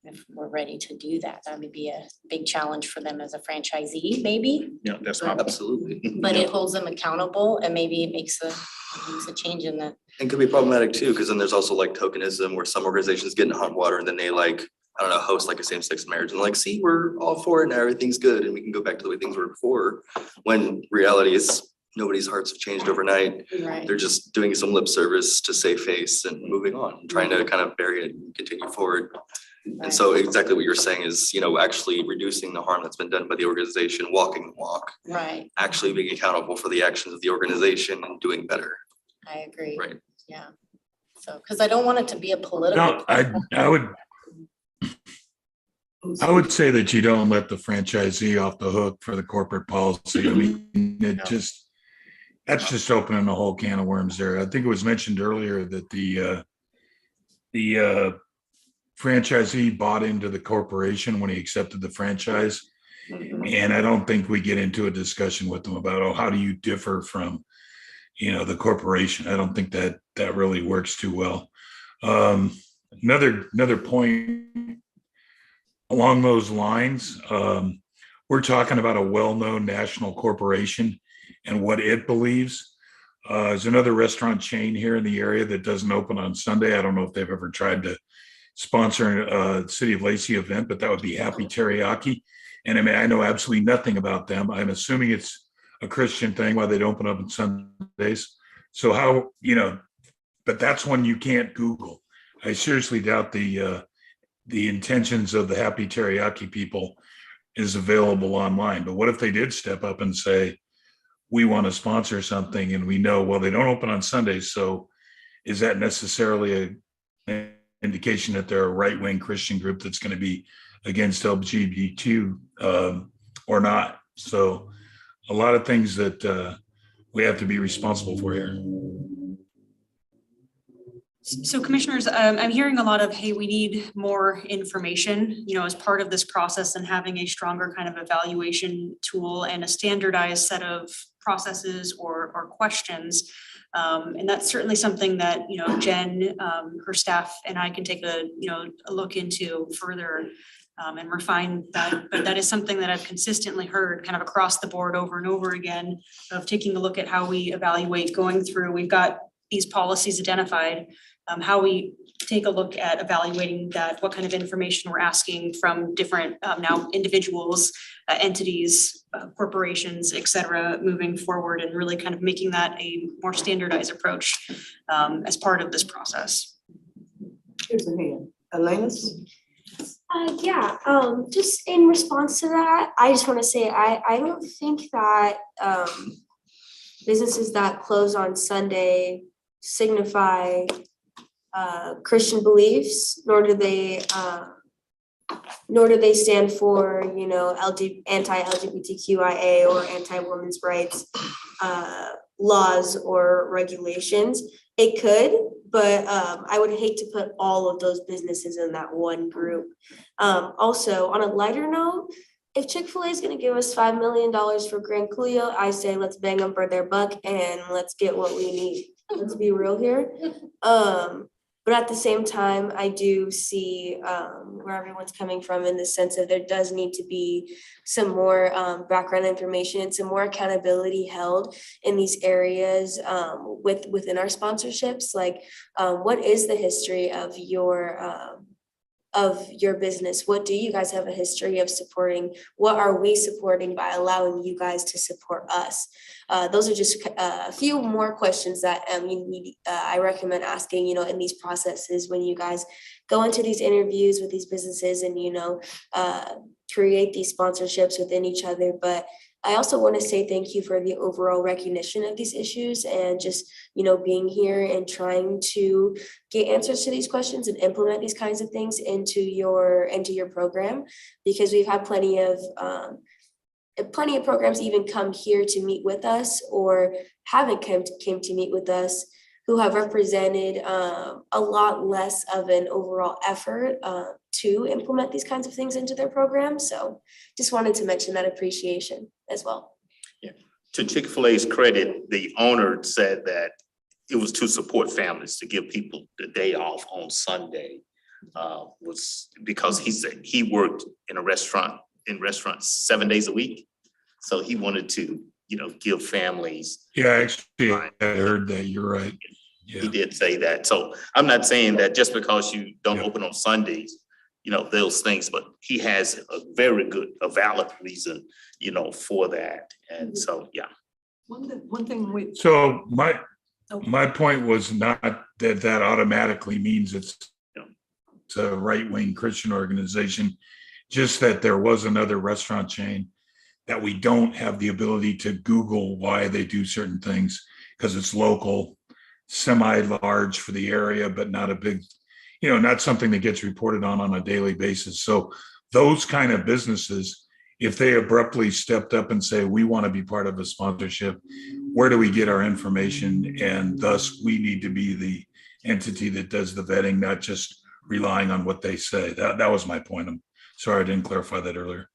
if we're ready to do that. That would be a big challenge for them as a franchisee, maybe. Yeah, that's my. Absolutely. But it holds them accountable and maybe it makes a change in the. And could be problematic too, because then there's also like tokenism where some organizations get in hot water and then they like, I don't know, host like a same-sex marriage and like, see, we're all for it and everything's good and we can go back to the way things were before. When reality is nobody's hearts have changed overnight. Right. They're just doing some lip service to save face and moving on, trying to kind of bury it and continue forward. And so exactly what you're saying is, you know, actually reducing the harm that's been done by the organization, walking the walk, Right, actually being accountable for the actions of the organization and doing better. I agree. Right. Yeah. So, because I don't want it to be a political. No, I would say that you don't let the franchisee off the hook for the corporate policy. I mean, that's just opening a whole can of worms there. I think it was mentioned earlier that the franchisee bought into the corporation when he accepted the franchise. And I don't think we get into a discussion with them about, oh, how do you differ from, you know, the corporation? I don't think that really works too well. Another point along those lines, we're talking about a well-known national corporation and what it believes. There's another restaurant chain here in the area that doesn't open on Sunday. I don't know if they've ever tried to sponsor a City of Lacey event, but that would be Happy Teriyaki. And I mean, I know absolutely nothing about them. I'm assuming it's a Christian thing why they don't open up on Sundays. So how, you know, but that's one you can't Google. I seriously doubt the intentions of the Happy Teriyaki people is available online. But what if they did step up and say, we want to sponsor something and we know, well, they don't open on Sundays. So is that necessarily an indication that they're a right-wing Christian group that's going to be against LGBTQ or not? So a lot of things that we have to be responsible for here. So commissioners, I'm hearing a lot of, hey, we need more information, you know, as part of this process and having a stronger kind of evaluation tool and a standardized set of processes or questions. And that's certainly something that, you know, Jen, her staff and I can take a look into further and refine that. But that is something that I've consistently heard kind of across the board over and over again of taking a look at how we evaluate going through. We've got these policies identified, how we take a look at evaluating that, what kind of information we're asking from different now individuals, entities, corporations, et cetera, moving forward and really kind of making that a more standardized approach as part of this process. Here's a hand. Elena's? Just in response to that, I just want to say, I don't think that businesses that close on Sunday signify Christian beliefs, nor do they stand for, you know, anti-LGBTQIA or anti-women's rights laws or regulations. It could, but I would hate to put all of those businesses in that one group. Also, on a lighter note, if Chick-fil-A is going to give us $5 million for Grand Coolio, I say let's bang them for their buck and let's get what we need. Let's be real here. But at the same time, I do see where everyone's coming from in the sense that there does need to be some more background information and some more accountability held in these areas within our sponsorships. Like, what is the history of your business? What do you guys have a history of supporting? What are we supporting by allowing you guys to support us? Those are just a few more questions that I recommend asking, you know, in these processes when you guys go into these interviews with these businesses and, you know, create these sponsorships within each other. But I also want to say thank you for the overall recognition of these issues and just, you know, being here and trying to get answers to these questions and implement these kinds of things into your program, because we've had plenty of programs even come here to meet with us or haven't came to meet with us who have represented a lot less of an overall effort to implement these kinds of things into their program. So just wanted to mention that appreciation as well. Yeah. To Chick-fil-A's credit, the owner said that it was to support families, to give people the day off on Sunday. was because he worked in restaurants 7 days a week. So he wanted to, give families. Yeah, actually, I heard that. You're right. He Yeah. did say that. So I'm not saying that just because you don't open on Sundays, those things, but he has a valid reason, for that. And so, yeah. One thing we, So my point was not that automatically means it's a right-wing Christian organization, just that there was another restaurant chain that we don't have the ability to Google why they do certain things because it's local, semi-large for the area, but not a big, not something that gets reported on a daily basis. So those kind of businesses, if they abruptly stepped up and say, we want to be part of a sponsorship, where do we get our information? And thus we need to be the entity that does the vetting, not just relying on what they say. That was my point. I'm sorry I didn't clarify that earlier.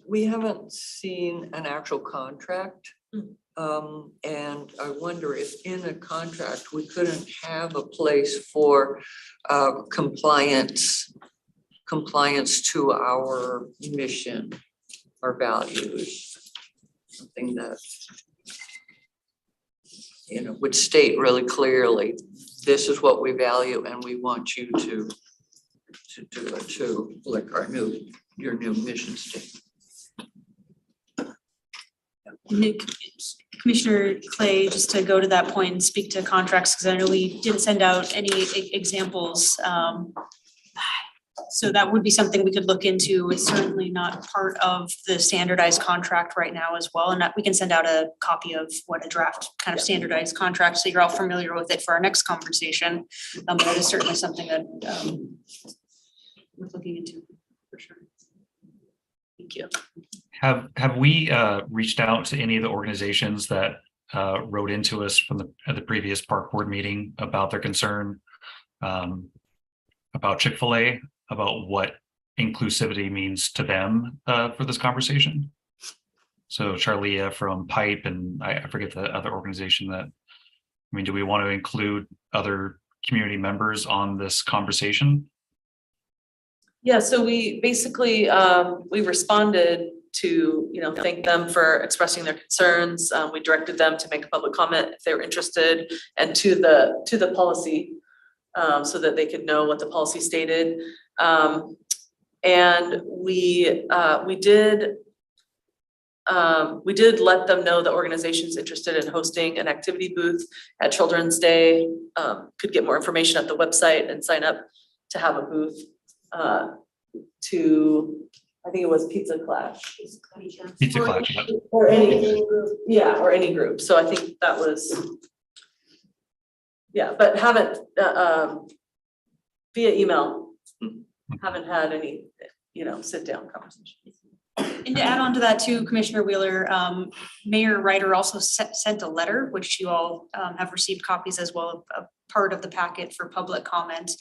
we haven't seen an actual contract. And I wonder if in a contract, we couldn't have a place for compliance to our mission or values. Something that, would state really clearly, this is what we value and we want you to do it too, like your new mission statement. Commissioner Clay, just to go to that point and speak to contracts, because I know we didn't send out any examples. So that would be something we could look into. It's certainly not part of the standardized contract right now as well. And that we can send out a copy of what a draft kind of standardized contract, so you're all familiar with it for our next conversation. But that is certainly something that worth looking into for sure. Thank you. Have we reached out to any of the organizations that wrote into us from the previous park board meeting about their concern about Chick-fil-A, about what inclusivity means to them for this conversation? So Charlia from Pipe, and I forget the other organization do we want to include other community members on this conversation? Yeah, so we basically, we responded to, thank them for expressing their concerns. We directed them to make a public comment if they were interested, and to the policy, so that they could know what the policy stated. And we did let them know the organizations interested in hosting an activity booth at Children's Day could get more information at the website and sign up to have a booth to, I think it was Pizza Clash. Pizza Clash, yeah. Or any group. So I think that was, yeah, but haven't, via email, haven't had any, sit down conversations. And to add on to that too, Commissioner Wheeler, Mayor Ryder also sent a letter, which you all have received copies as well, of part of the packet for public comment.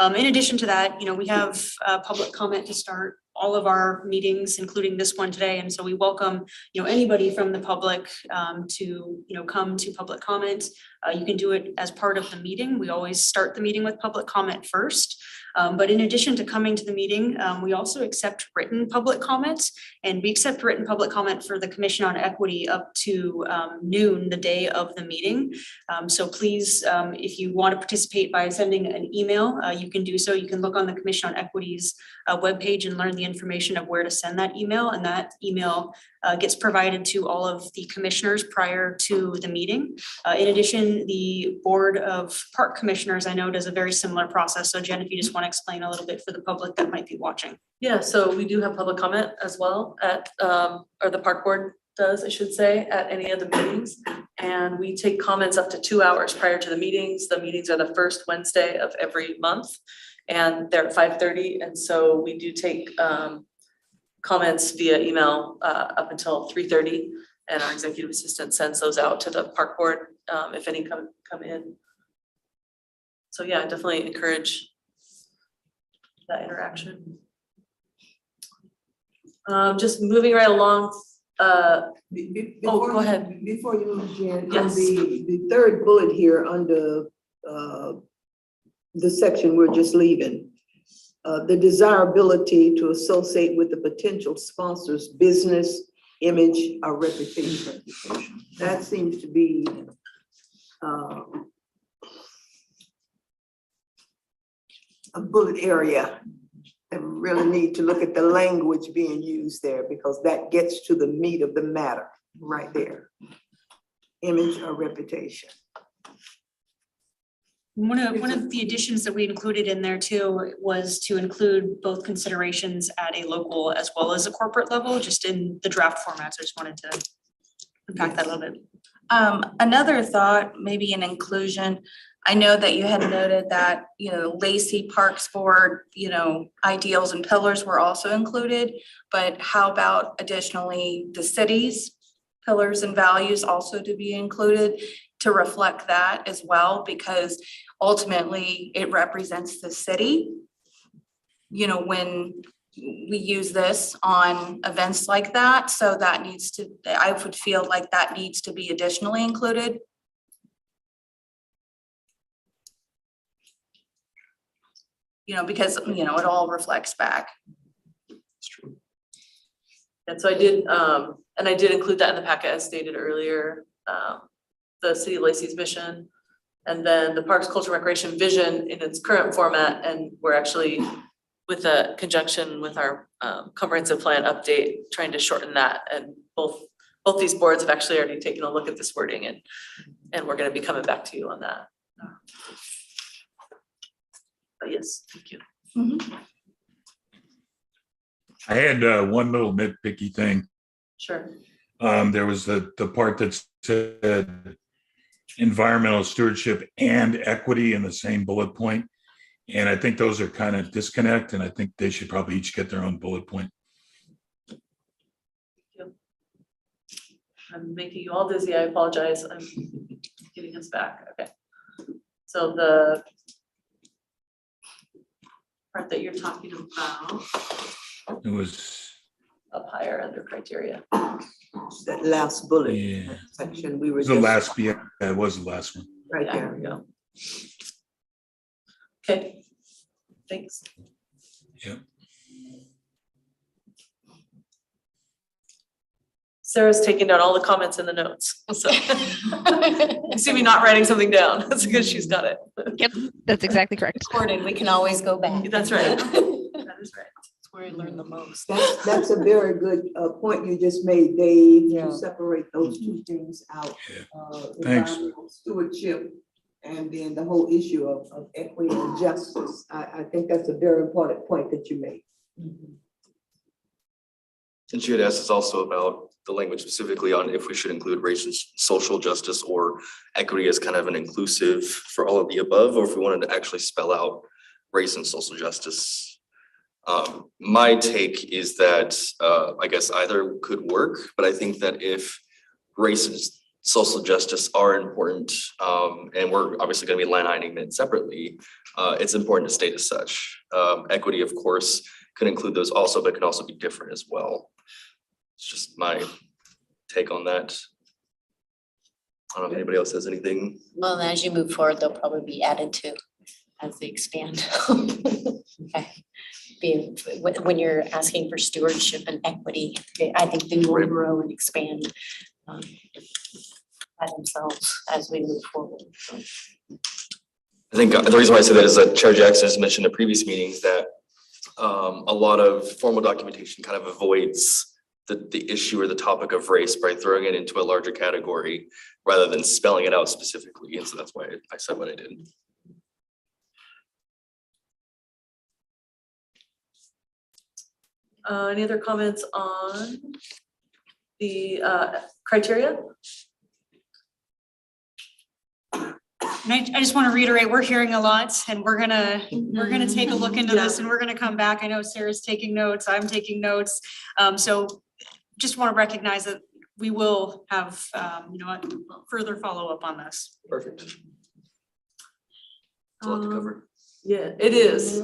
In addition to that, we have public comment to start all of our meetings, including this one today. And so we welcome, anybody from the public to, come to public comment. You can do it as part of the meeting. We always start the meeting with public comment first. But in addition to coming to the meeting, we also accept written public comments, and we accept written public comment for the Commission on Equity up to noon the day of the meeting. So please, if you want to participate by sending an email, you can do so. You can look on the Commission on Equity's webpage and learn the information of where to send that email, and that email gets provided to all of the commissioners prior to the meeting. In addition, the Board of Park Commissioners, I know, does a very similar process. So Jen, if you just want to explain a little bit for the public that might be watching. Yeah, so we do have public comment as well at, or the park board does, I should say, at any of the meetings. And we take comments up to 2 hours prior to the meetings. The meetings are the first Wednesday of every month, and they're at 5:30. And so we do take comments via email up until 3:30. And our executive assistant sends those out to the park board if any come in. So yeah, definitely encourage that interaction. Just moving right along. Go ahead. Before you move, Jen, on Yes. the third bullet here under the section we're just leaving. The desirability to associate with the potential sponsor's business, image, or reputation. That seems to be a bullet area. And really need to look at the language being used there because that gets to the meat of the matter right there. Image or reputation. One of the additions that we included in there too was to include both considerations at a local as well as a corporate level, just in the draft format. So I just wanted to unpack that a little bit. Another thought, maybe an inclusion. I know that you had noted that, Lacey Parks Board, ideals and pillars were also included, but how about additionally the city's pillars and values also to be included to reflect that as well, because ultimately it represents the city. When we use this on events like that, so that needs to, I would feel like that needs to be additionally included. Because, it all reflects back. It's true. And so I did include that in the packet as stated earlier, the City of Lacey's mission, and then the Parks Culture Recreation vision in its current format. And we're actually, with a conjunction with our comprehensive plan update, trying to shorten that. And both these boards have actually already taken a look at this wording, and we're going to be coming back to you on that. But yes, thank you. I had one little nitpicky thing. Sure. There was the part that said environmental stewardship and equity in the same bullet point. And I think those are kind of disconnect, and I think they should probably each get their own bullet point. I'm making you all dizzy. I apologize. I'm getting us back. Okay. So the part that you're talking about It was, up higher under criteria. That last bullet yeah, section we it were was the just last, yeah, it was the last one. right Yeah, there. here we go. Okay, thanks. Yep. Sarah's taking down all the comments in the notes, so. You see me not writing something down, that's because she's got it. Yep, that's exactly correct. Recorded, we can always go back. That's right. That is right. That's where I learned the most. That's a very good point you just made, Dave, Yeah. to separate those two things out. Yeah. Thanks. Environmental stewardship and then the whole issue of equity and justice. I think that's a very important point that you made. And she had asked us also about the language specifically on if we should include race and social justice or equity as kind of an inclusive for all of the above, or if we wanted to actually spell out race and social justice. My take is that I guess either could work, but I think that if race and social justice are important, and we're obviously going to be line iteming it separately, it's important to state as such. Equity, of course, could include those also, but can also be different as well. It's just my take on that. I don't know if anybody else has anything. Well, as you move forward, they'll probably be added to as they expand. Okay. When you're asking for stewardship and equity, I think they will grow and expand by themselves as we move forward. I think the reason why I say that is that Chair Jackson has mentioned in previous meetings that a lot of formal documentation kind of avoids the issue or the topic of race by throwing it into a larger category rather than spelling it out specifically. And so that's why I said what I did. Any other comments on the criteria? And I just want to reiterate, we're hearing a lot and we're gonna take a look into this and we're gonna come back. I know Sarah's taking notes, I'm taking notes. So just want to recognize that we will have, further follow-up on this. Perfect. It's a lot to cover. Yeah, it is.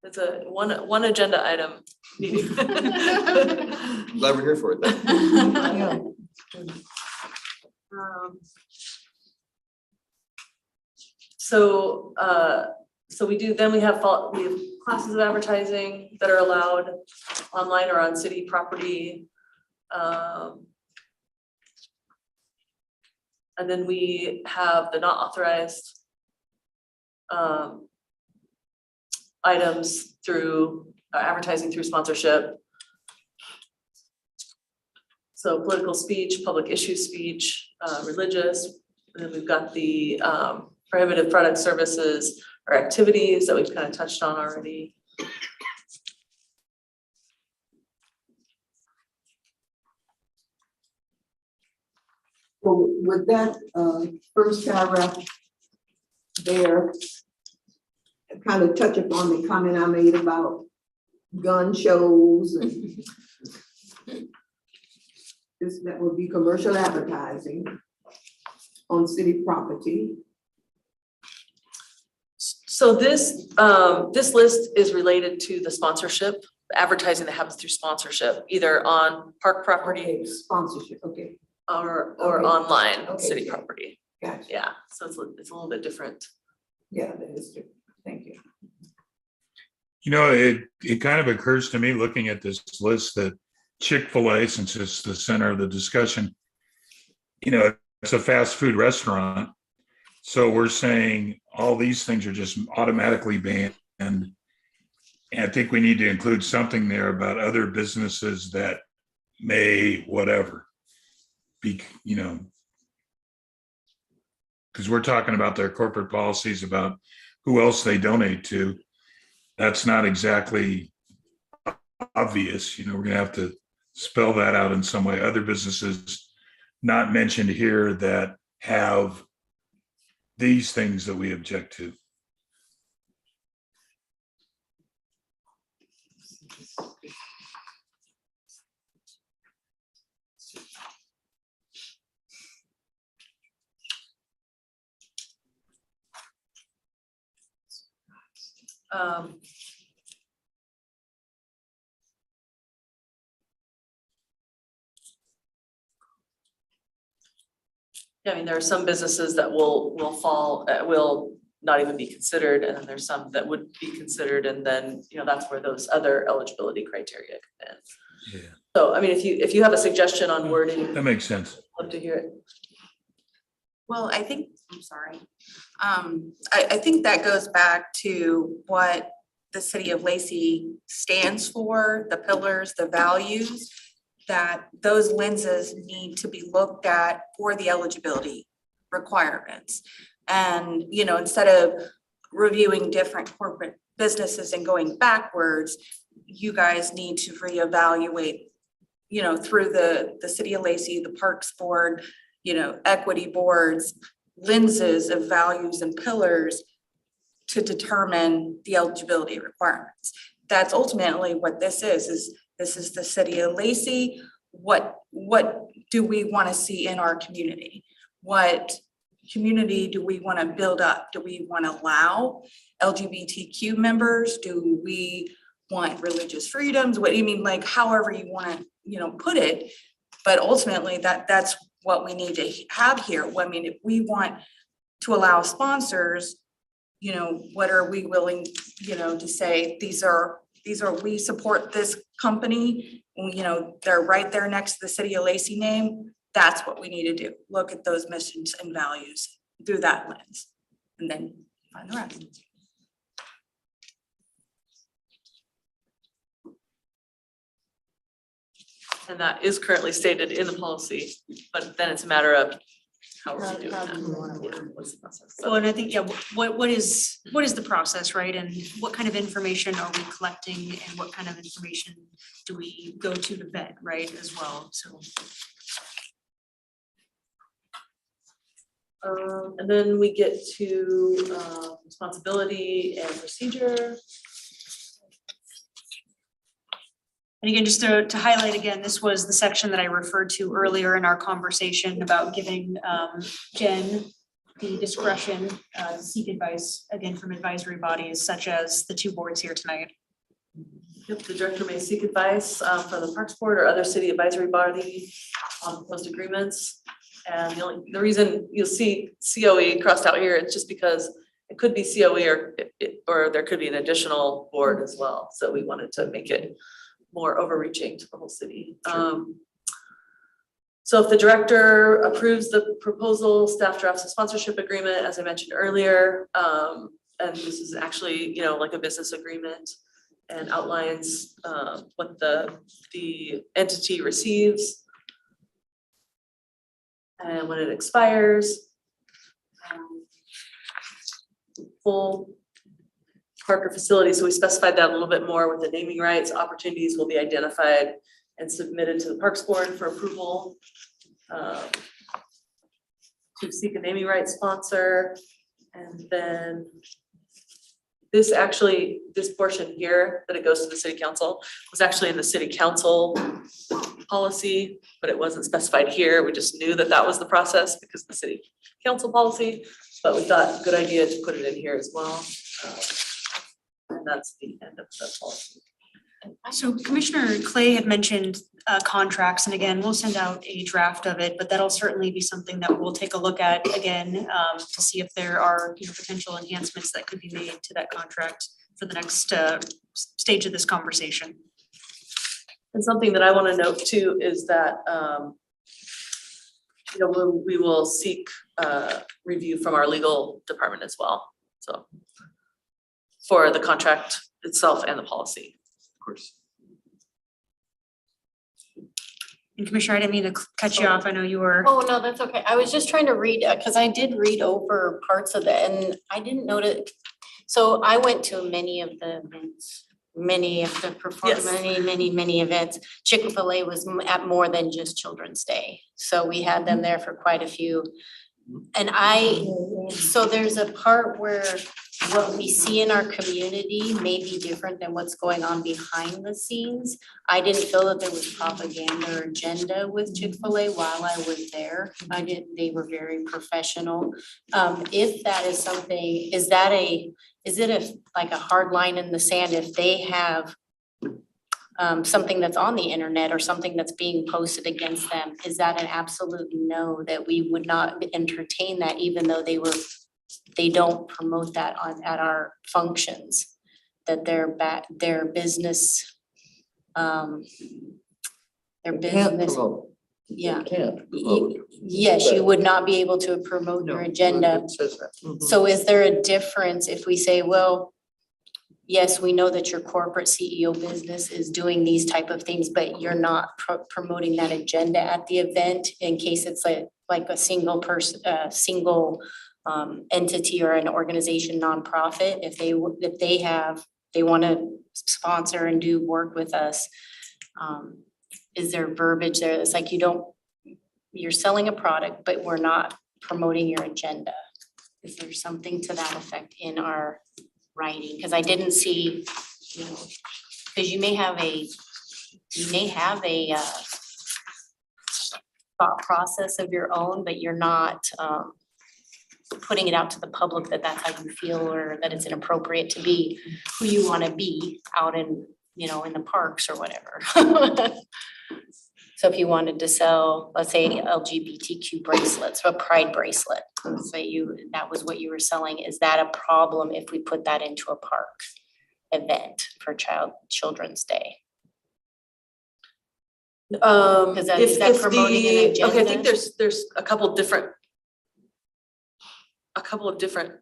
It's a one agenda item meeting. Glad we're here for it then. So we do, then we have classes of advertising that are allowed online or on city property. And then we have the not authorized items through advertising through sponsorship. So political speech, public issue speech, religious, and then we've got the prohibited product services or activities that we've kind of touched on already. So with that first paragraph there, kind of touch upon the comment I made about gun shows and this, that would be commercial advertising on city property. So this list is related to the sponsorship, advertising that happens through sponsorship, either on park property Okay, sponsorship, okay, or Okay. online Okay. city property. gotcha. Yeah, so it's a little bit different. Yeah, that is true. Thank you. You know, it kind of occurs to me looking at this list that Chick-fil-A, since it's the center of the discussion, you know, it's a fast food restaurant. So we're saying all these things are just automatically banned. And I think we need to include something there about other businesses that may whatever be, you know, because we're talking about their corporate policies about who else they donate to. That's not exactly obvious. You know, we're going to have to spell that out in some way. Other businesses not mentioned here that have these things that we object to. Yeah, I mean, there are some businesses that will fall, will not even be considered, and then there's some that would be considered, and then, you know, that's where those other eligibility criteria come in. Yeah, So, I mean, if you have a suggestion on wording, that makes sense. I'd love to hear it. Well, I think, I'm sorry. I think that goes back to what the city of Lacey stands for, the pillars, the values, that those lenses need to be looked at for the eligibility requirements. And, you know, instead of reviewing different corporate businesses and going backwards, you guys need to reevaluate, you know, through the city of Lacey, the Parks Board, you know, equity boards, lenses of values and pillars to determine the eligibility requirements. That's ultimately what this is this is the city of Lacey. What do we want to see in our community? What community do we want to build up? Do we want to allow LGBTQ members? Do we want religious freedoms? What do you mean, like, however you want to, you know, put it? But ultimately that's what we need to have here. I mean, if we want to allow sponsors, you know, what are we willing, you know, to say, these are, we support this company, you know, they're right there next to the city of Lacey name. That's what we need to do. Look at those missions and values through that lens, and then find the rest. And that is currently stated in the policy, but then it's a matter of how are we doing that? Yeah, what's the process? So- Well, and I think, yeah, what is the process, right? And what kind of information are we collecting and what kind of information do we go to the vet, right, as well, so. And then we get to responsibility and procedure. And again, just to highlight again, this was the section that I referred to earlier in our conversation about giving Jen the discretion to seek advice, again, from advisory bodies such as the two boards here tonight. Yep, the director may seek advice from the Parks Board or other city advisory body on proposed agreements. And the reason you'll see COE crossed out here, it's just because it could be COE or there could be an additional board as well. So we wanted to make it more overreaching to the whole city. So if the director approves the proposal, staff drafts a sponsorship agreement, as I mentioned earlier. And this is actually, like a business agreement and outlines what the entity receives and when it expires. Full Parker facility, so we specified that a little bit more with the naming rights. Opportunities will be identified and submitted to the Parks Board for approval. To seek a naming rights sponsor, and then this portion here that it goes to the city council was actually in the city council policy, but it wasn't specified here. We just knew that that was the process because of the city council policy, but we thought good idea to put it in here as well. And that's the end of the policy. So Commissioner Clay had mentioned contracts, and again, we'll send out a draft of it, but that'll certainly be something that we'll take a look at again to see if there are potential enhancements that could be made to that contract for the next stage of this conversation. And something that I want to note too is that we will seek review from our legal department as well. So for the contract itself and the policy. Of course. And Commissioner, I didn't mean to cut you off. I know you were. Oh, no, that's okay. I was just trying to read, because I did read over parts of it and I didn't notice. So I went to many of the events, many of the Yes. many events. Chick-fil-A was at more than just Children's Day. So we had them there for quite a few. And so there's a part where what we see in our community may be different than what's going on behind the scenes. I didn't feel that there was propaganda or agenda with Chick-fil-A while I was there. They were very professional. If that is something, is it like a hard line in the sand if they have something that's on the internet or something that's being posted against them? Is that an absolute no, that we would not entertain that even though they don't promote that at our functions, that their business, yeah. Can't. Yes, you would not be able to promote your agenda. It says that. So is there a difference if we say, well, yes, we know that your corporate CEO business is doing these type of things, but you're not promoting that agenda at the event in case it's like a single person, single entity or an organization, nonprofit, if they want to sponsor and do work with us, is there verbiage there that's like you're selling a product, but we're not promoting your agenda? Is there something to that effect in our writing? Because I didn't see, because you may have a thought process of your own, but you're not putting it out to the public that that's how you feel or that it's inappropriate to be who you want to be out in, in the parks or whatever. So if you wanted to sell, let's say LGBTQ bracelets, a pride bracelet, let's say that was what you were selling, is that a problem if we put that into a park event for Children's Day? Is that promoting an agenda? Okay, I think there's a couple of different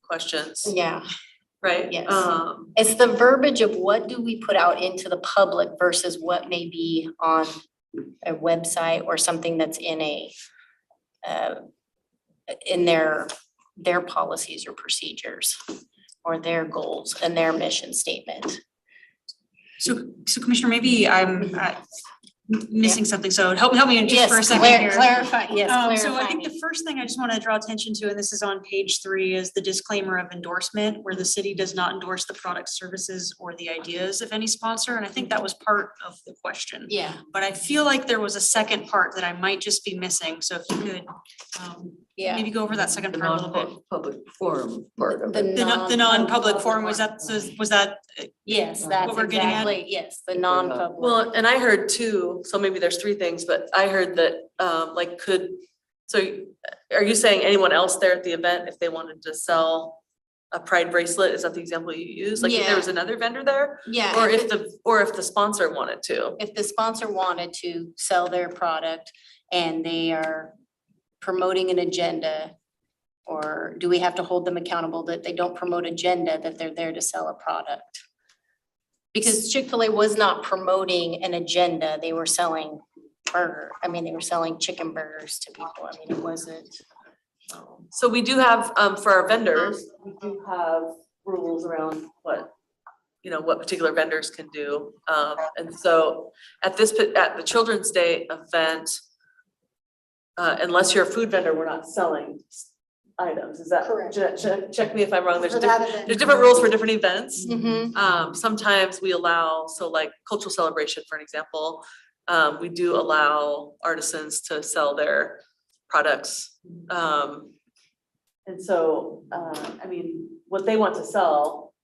questions. Yeah. Right? Yes. It's the verbiage of what do we put out into the public versus what may be on a website or something that's in in their policies or procedures or their goals and their mission statement. So Commissioner, maybe I'm missing something, so help me just for a second here. Clarify, yes, So I think the first thing I just want to draw attention to, and this is on page 3, is the disclaimer of endorsement, where the city does not endorse the products, services, or the ideas of any sponsor, and I think that was part of the question. Yeah. But I feel like there was a second part that I might just be missing, so if you could maybe go over that second part a little bit. Public forum part of The it. The non-public forum, was that Yes, that's what we're getting at? exactly, yes, the non-public. Well, and I heard too, so maybe there's 3 things, but I heard that, could So are you saying anyone else there at the event, if they wanted to sell a pride bracelet, is that the example you use? Like if there was another vendor there? Yeah. Or if the sponsor wanted to? If the sponsor wanted to sell their product and they are promoting an agenda, or do we have to hold them accountable that they don't promote agenda, that they're there to sell a product? Because Chick-fil-A was not promoting an agenda, they were selling they were selling chicken burgers to people. I mean, it wasn't. So we do have, for our vendors, we do have rules around what particular vendors can do. And so at the Children's Day event, unless you're a food vendor, we're not selling items. Is that Correct. Check me if I'm wrong. There's For that event, different rules for different events. Mm-hmm. Sometimes we allow, so like cultural celebration, for an example, we do allow artisans to sell their products. And so, I mean, what they want to sell.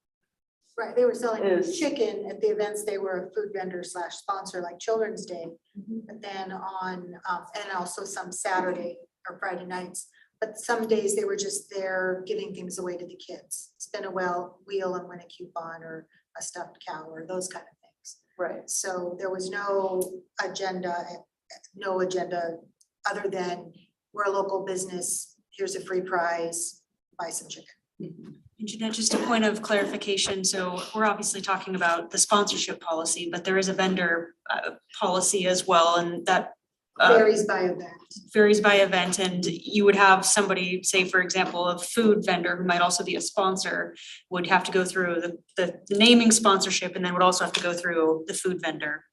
Right, they were selling Is- chicken at the events, they were a food vendor / sponsor like Children's Day. But then on, and also some Saturday or Friday nights, but some days they were just there giving things away to the kids. Spin a wheel and win a coupon or a stuffed cow or those kind of things. Right. So there was no agenda other than we're a local business, here's a free prize, buy some chicken. And Jeanette, just a point of clarification, so we're obviously talking about the sponsorship policy, but there is a vendor policy as well, and that Varies by event. And you would have somebody, say, for example, a food vendor who might also be a sponsor, would have to go through the naming sponsorship and then would also have to go through the food vendor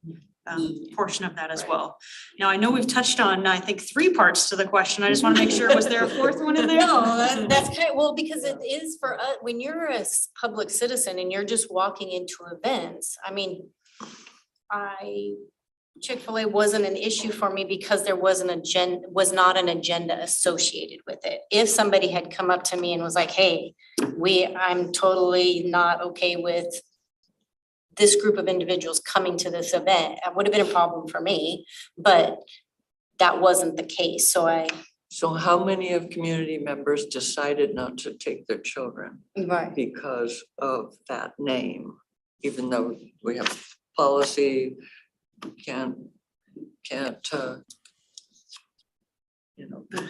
portion of that as well. Now, I know we've touched on, I think, 3 parts to the question. I just want to make sure, was there a 4th one in there? No, that's kind of, well, because it is for us, when you're a public citizen and you're just walking into events, I mean, Chick-fil-A wasn't an issue for me because there was not an agenda associated with it. If somebody had come up to me and was like, hey, I'm totally not okay with this group of individuals coming to this event, it would have been a problem for me, but that wasn't the case. So how many of community members decided not to take their children Right. because of that name? Even though we have policy, can't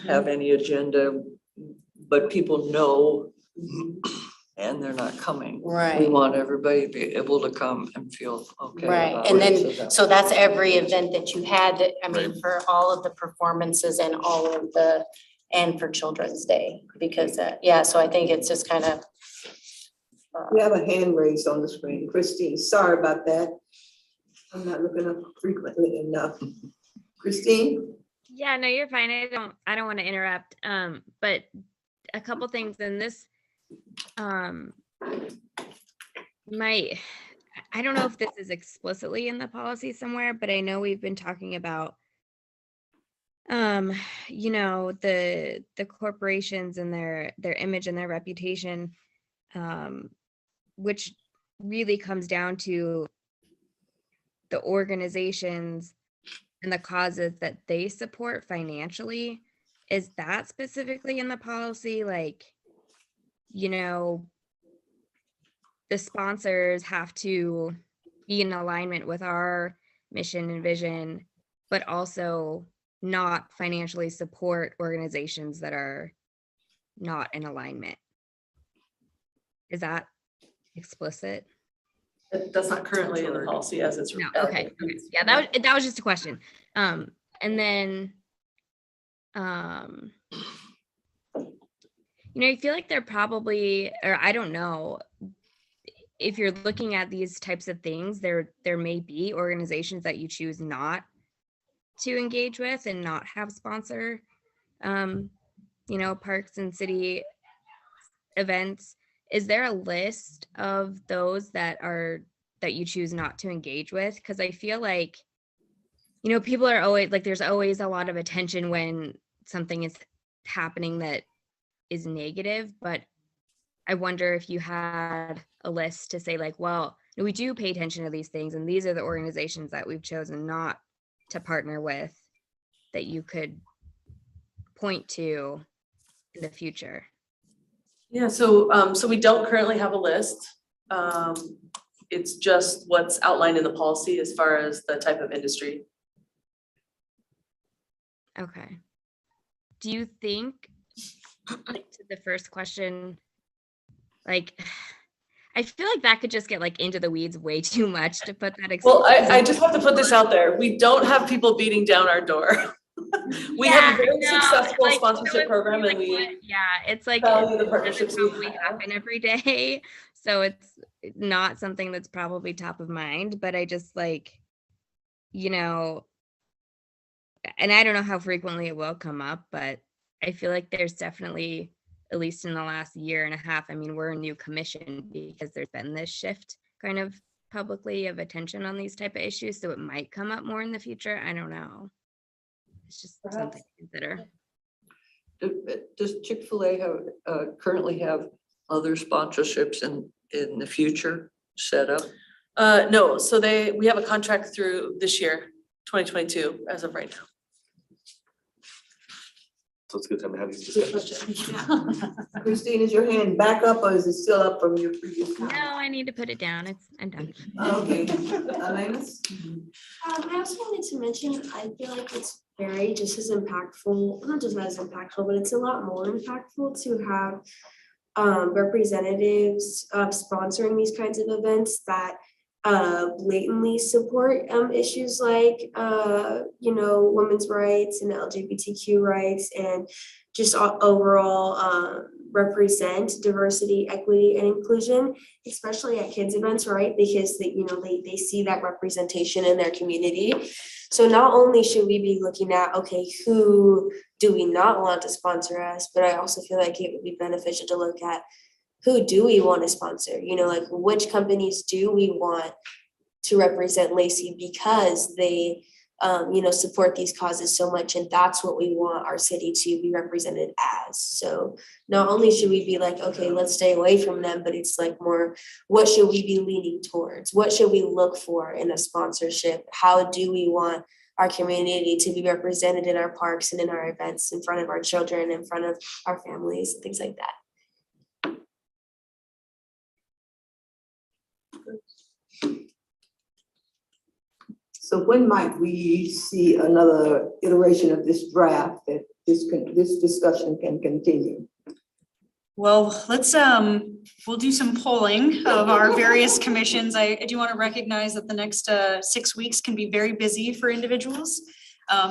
have any agenda, but people know and they're not coming. We Right. want everybody to be able to come and feel okay. Right, about and it. then, so that's every event that you had, I mean, for all of the performances and all of and for Children's Day, because, so I think it's just kind of. We have a hand raised on the screen. Christine, sorry about that. I'm not looking up frequently enough. Christine? Yeah, no, you're fine. I don't want to interrupt. But a couple things in this, I don't know if this is explicitly in the policy somewhere, but I know we've been talking about, the corporations and their image and their reputation, which really comes down to the organizations and the causes that they support financially. Is that specifically in the policy? Like, the sponsors have to be in alignment with our mission and vision, but also not financially support organizations that are not in alignment. Is that explicit? That's not currently in the policy as it's. No, okay. Yeah, that was just a question. And then, I feel like they're probably, or I don't know, if you're looking at these types of things, there may be organizations that you choose not to engage with and not have sponsor, parks and city events. Is there a list of those that you choose not to engage with? Because I feel like, people are always like, there's always a lot of attention when something is happening that is negative, but I wonder if you had a list to say like, well, we do pay attention to these things, and these are the organizations that we've chosen not to partner with, that you could point to in the future? Yeah, so we don't currently have a list. It's just what's outlined in the policy as far as the type of industry. Okay. Do you think, like, to the first question, like, I feel like that could just get like into the weeds way too much to put that. Well, I just have to put this out there. We don't have people beating down our door. We have a very successful sponsorship program and we it's like value the it partnerships doesn't we probably have. happen every day. So it's not something that's probably top of mind, but I just like, you know, and I don't know how frequently it will come up, but I feel like there's definitely, at least in the last year and a half, I mean, we're a new commission because there's been this shift kind of publicly of attention on these type of issues. So it might come up more in the future. I don't know. It's just something to consider. Does Chick-fil-A have, currently have other sponsorships in the future set up? No, so we have a contract through this year, 2022, as of right now. So it's a good time to have these discussions. Christine, is your hand back up or is it still up from your previous No, comment? I need to put it down. I'm done. Okay, Alanis? I also wanted to mention, I feel like it's very just as impactful, not just as impactful, but it's a lot more impactful to have representatives sponsoring these kinds of events that blatantly support issues like women's rights and LGBTQ rights and just overall represent diversity, equity, and inclusion, especially at kids events, right? Because they see that representation in their community. So not only should we be looking at, okay, who do we not want to sponsor us, but I also feel like it would be beneficial to look at who do we want to sponsor? Like which companies do we want to represent Lacey because they support these causes so much, and that's what we want our city to be represented as. So not only should we be like, okay, let's stay away from them, but it's like more, what should we be leaning towards? What should we look for in a sponsorship? How do we want our community to be represented in our parks and in our events, in front of our children, in front of our families, things like that? So when might we see another iteration of this draft that this discussion can continue? Well, we'll do some polling of our various commissions. I do want to recognize that the next 6 weeks can be very busy for individuals.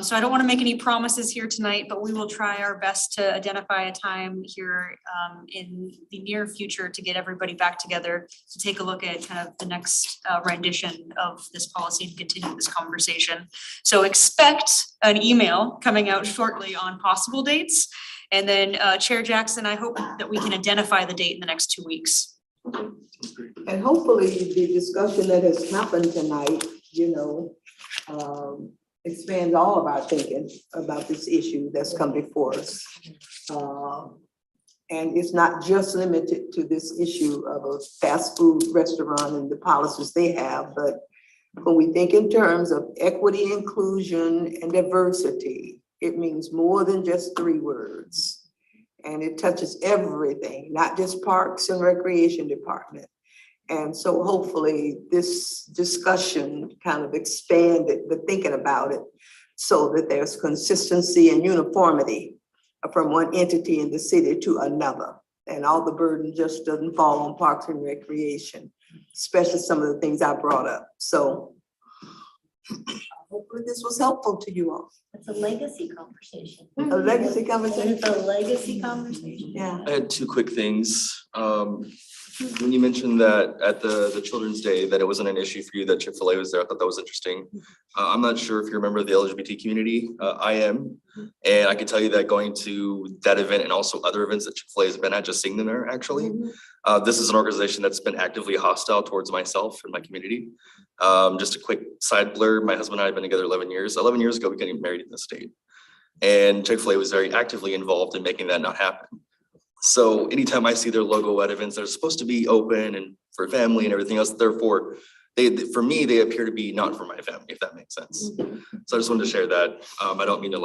So I don't want to make any promises here tonight, but we will try our best to identify a time here in the near future to get everybody back together to take a look at kind of the next rendition of this policy and continue this conversation. So expect an email coming out shortly on possible dates. And then Chair Jackson, I hope that we can identify the date in the next 2 weeks. And hopefully the discussion that has happened tonight, expands all of our thinking about this issue that's come before us. And it's not just limited to this issue of a fast food restaurant and the policies they have, but when we think in terms of equity, inclusion, and diversity, it means more than just 3 words. And it touches everything, not just Parks and Recreation Department. And so hopefully this discussion kind of expanded the thinking about it so that there's consistency and uniformity from one entity in the city to another. And all the burden just doesn't fall on Parks and Recreation, especially some of the things I brought up. So hopefully this was helpful to you all. It's a legacy conversation. A legacy conversation. It's a legacy conversation. Yeah. I had 2 quick things. When you mentioned that at the Children's Day, that it wasn't an issue for you that Chick-fil-A was there, I thought that was interesting. I'm not sure if you're a member of the LGBT community. I am. And I can tell you that going to that event and also other events that Chick-fil-A has been at, just seeing them there actually. This is an organization that's been actively hostile towards myself and my community. Just a quick side blur, my husband and I have been together 11 years. 11 years ago, we got married in the state. And Chick-fil-A was very actively involved in making that not happen. So anytime I see their logo at events that are supposed to be open and for family and everything else, therefore for me, they appear to be not for my family, if that makes sense. So I just wanted to share that. I don't mean to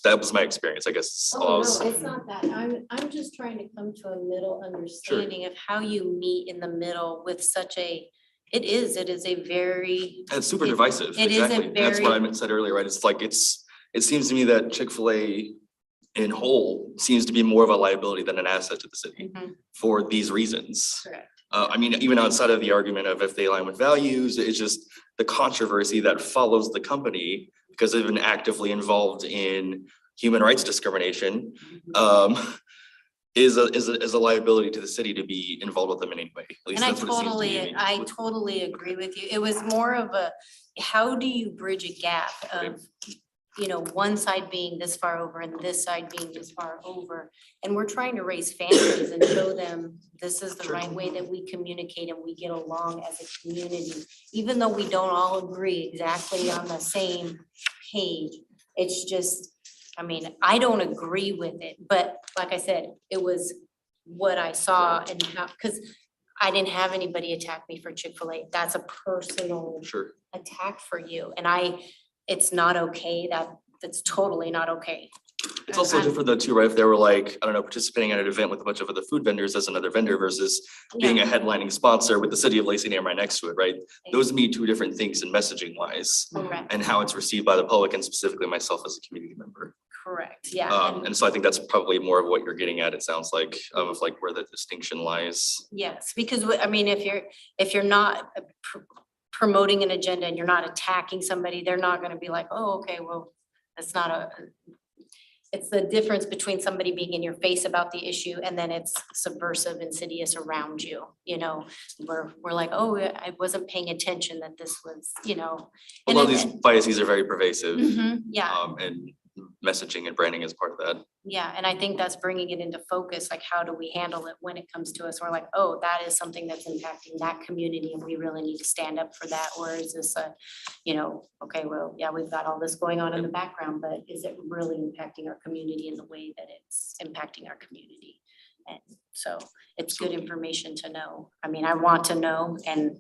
that was my experience, I guess. Oh, no, it's not that. I'm just trying to come to a middle understanding of how you meet in the middle with such a, it is a very. It's super it- divisive, it is a exactly. That's what very- I said earlier, right? It's like, it seems to me that Chick-fil-A in whole seems to be more of a liability than an asset to the city Mhm, for these reasons. correct. I mean, even outside of the argument of if they align with values, it's just the controversy that follows the company because they've been actively involved in human rights discrimination. Is a liability to the city to be involved with them in any way. At least And that's what it seems to me. I totally agree with you. It was more of a, how do you bridge a gap of, you know, one side being this far over and this side being this far over? And we're trying to raise families and show them this is the Sure. right way that we communicate and we get along as a community. Even though we don't all agree exactly on the same page, it's just, I mean, I don't agree with it, but like I said, it was what I saw and how, because I didn't have anybody attack me for Chick-fil-A. That's a personal Sure. attack for you. And it's not okay. That's totally not okay. It's also different though too, right? If they were like, I don't know, participating at an event with a bunch of other food vendors as another vendor versus being a headlining sponsor with the city of Lacey Name right next to it, right? Those mean two different things in messaging wise Correct, and how it's received by the public and specifically myself as a community member. correct, yeah. And so I think that's probably more of what you're getting at, it sounds like, of like where the distinction lies. Yes, because I mean, if you're not promoting an agenda and you're not attacking somebody, they're not gonna be like, oh, okay, well, that's not it's the difference between somebody being in your face about the issue and then it's subversive, insidious around you, you know, we're like, oh, I wasn't paying attention that this was, you know. A lot of these biases are very pervasive. Yeah. And messaging and branding is part of that. Yeah, and I think that's bringing it into focus, like how do we handle it when it comes to us? We're like, oh, that is something that's impacting that community and we really need to stand up for that. Or is this a, you know, okay, well, yeah, we've got all this going on in the background, but is it really impacting our community in the way that it's impacting our community? And so it's good information to know. I mean, I want to know and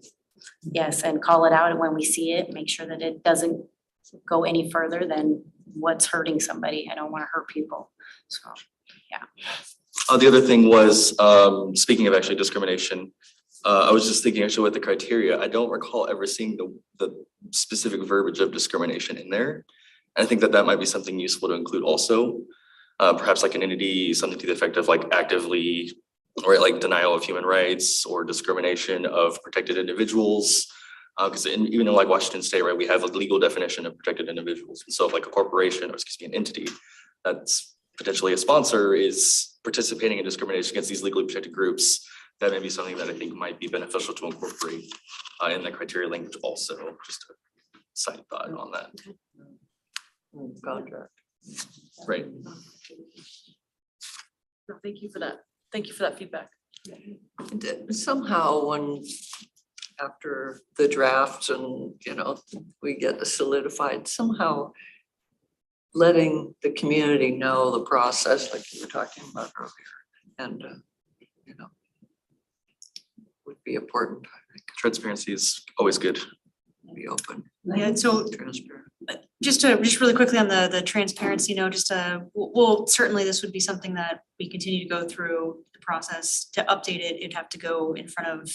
yes, and call it out when we see it, make sure that it doesn't go any further than what's hurting somebody. I don't want to hurt people. So, yeah. The other thing was, speaking of actually discrimination, I was just thinking actually with the criteria, I don't recall ever seeing the specific verbiage of discrimination in there. And I think that might be something useful to include also, perhaps like an entity, something to the effect of like actively, or like denial of human rights or discrimination of protected individuals. Because even in like Washington State, right, we have a legal definition of protected individuals. And so if like a corporation or excuse me, an entity that's potentially a sponsor is participating in discrimination against these legally protected groups, that may be something that I think might be beneficial to incorporate in the criteria language also, just a side thought on that. Contract. Right. No, thank you for that. Thank you for that feedback. Somehow when, after the drafts and, you know, we get it solidified, somehow letting the community know the process like you were talking about earlier and, you know, would be important. I think. Transparency is always good. Be open. Yeah, so Transparent. just really quickly on the transparency note, well, certainly this would be something that we continue to go through the process. To update it, it'd have to go in front of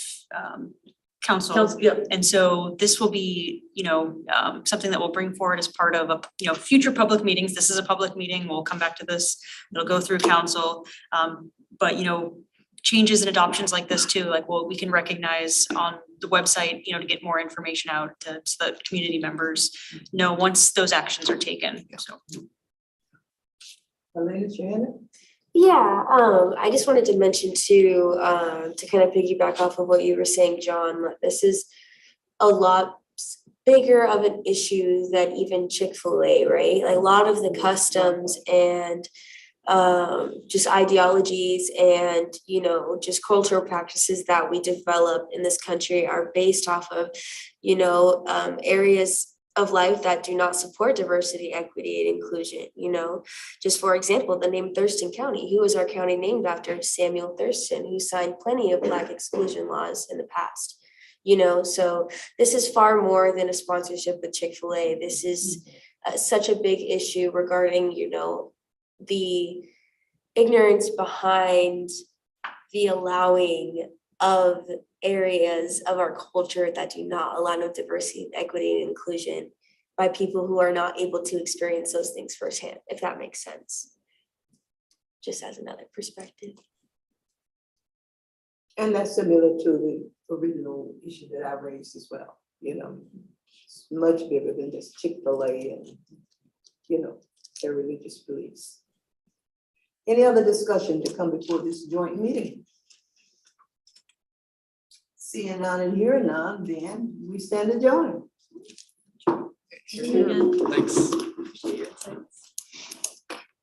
council. Yeah, And so this will be, you know, something that we'll bring forward as part of a, you know, future public meetings. This is a public meeting. We'll come back to this. It'll go through council. But, you know, changes and adoptions like this too, like, well, we can recognize on the website, you know, to get more information out to so that community members know once those actions are taken. So. Elena, Shannon? Yeah, I just wanted to mention too, to kind of piggyback off of what you were saying, John, that this is a lot bigger of an issue than even Chick-fil-A, right? Like a lot of the customs and just ideologies and, you know, just cultural practices that we develop in this country are based off of, you know, areas of life that do not support diversity, equity, and inclusion. You know, just for example, the name Thurston County, who was our county named after Samuel Thurston, who signed plenty of Black exclusion laws in the past. you know, so this is far more than a sponsorship with Chick-fil-A. This is such a big issue regarding, you know, the ignorance behind the allowing of areas of our culture that do not allow no diversity, equity, and inclusion by people who are not able to experience those things firsthand, if that makes sense. Just as another perspective. And that's similar to the original issue that I raised as well, you know. It's much bigger than just Chick-fil-A and, you know, their religious beliefs. Any other discussion to come before this joint meeting? Seeing none and hearing none, then we stand adjourned. Thanks.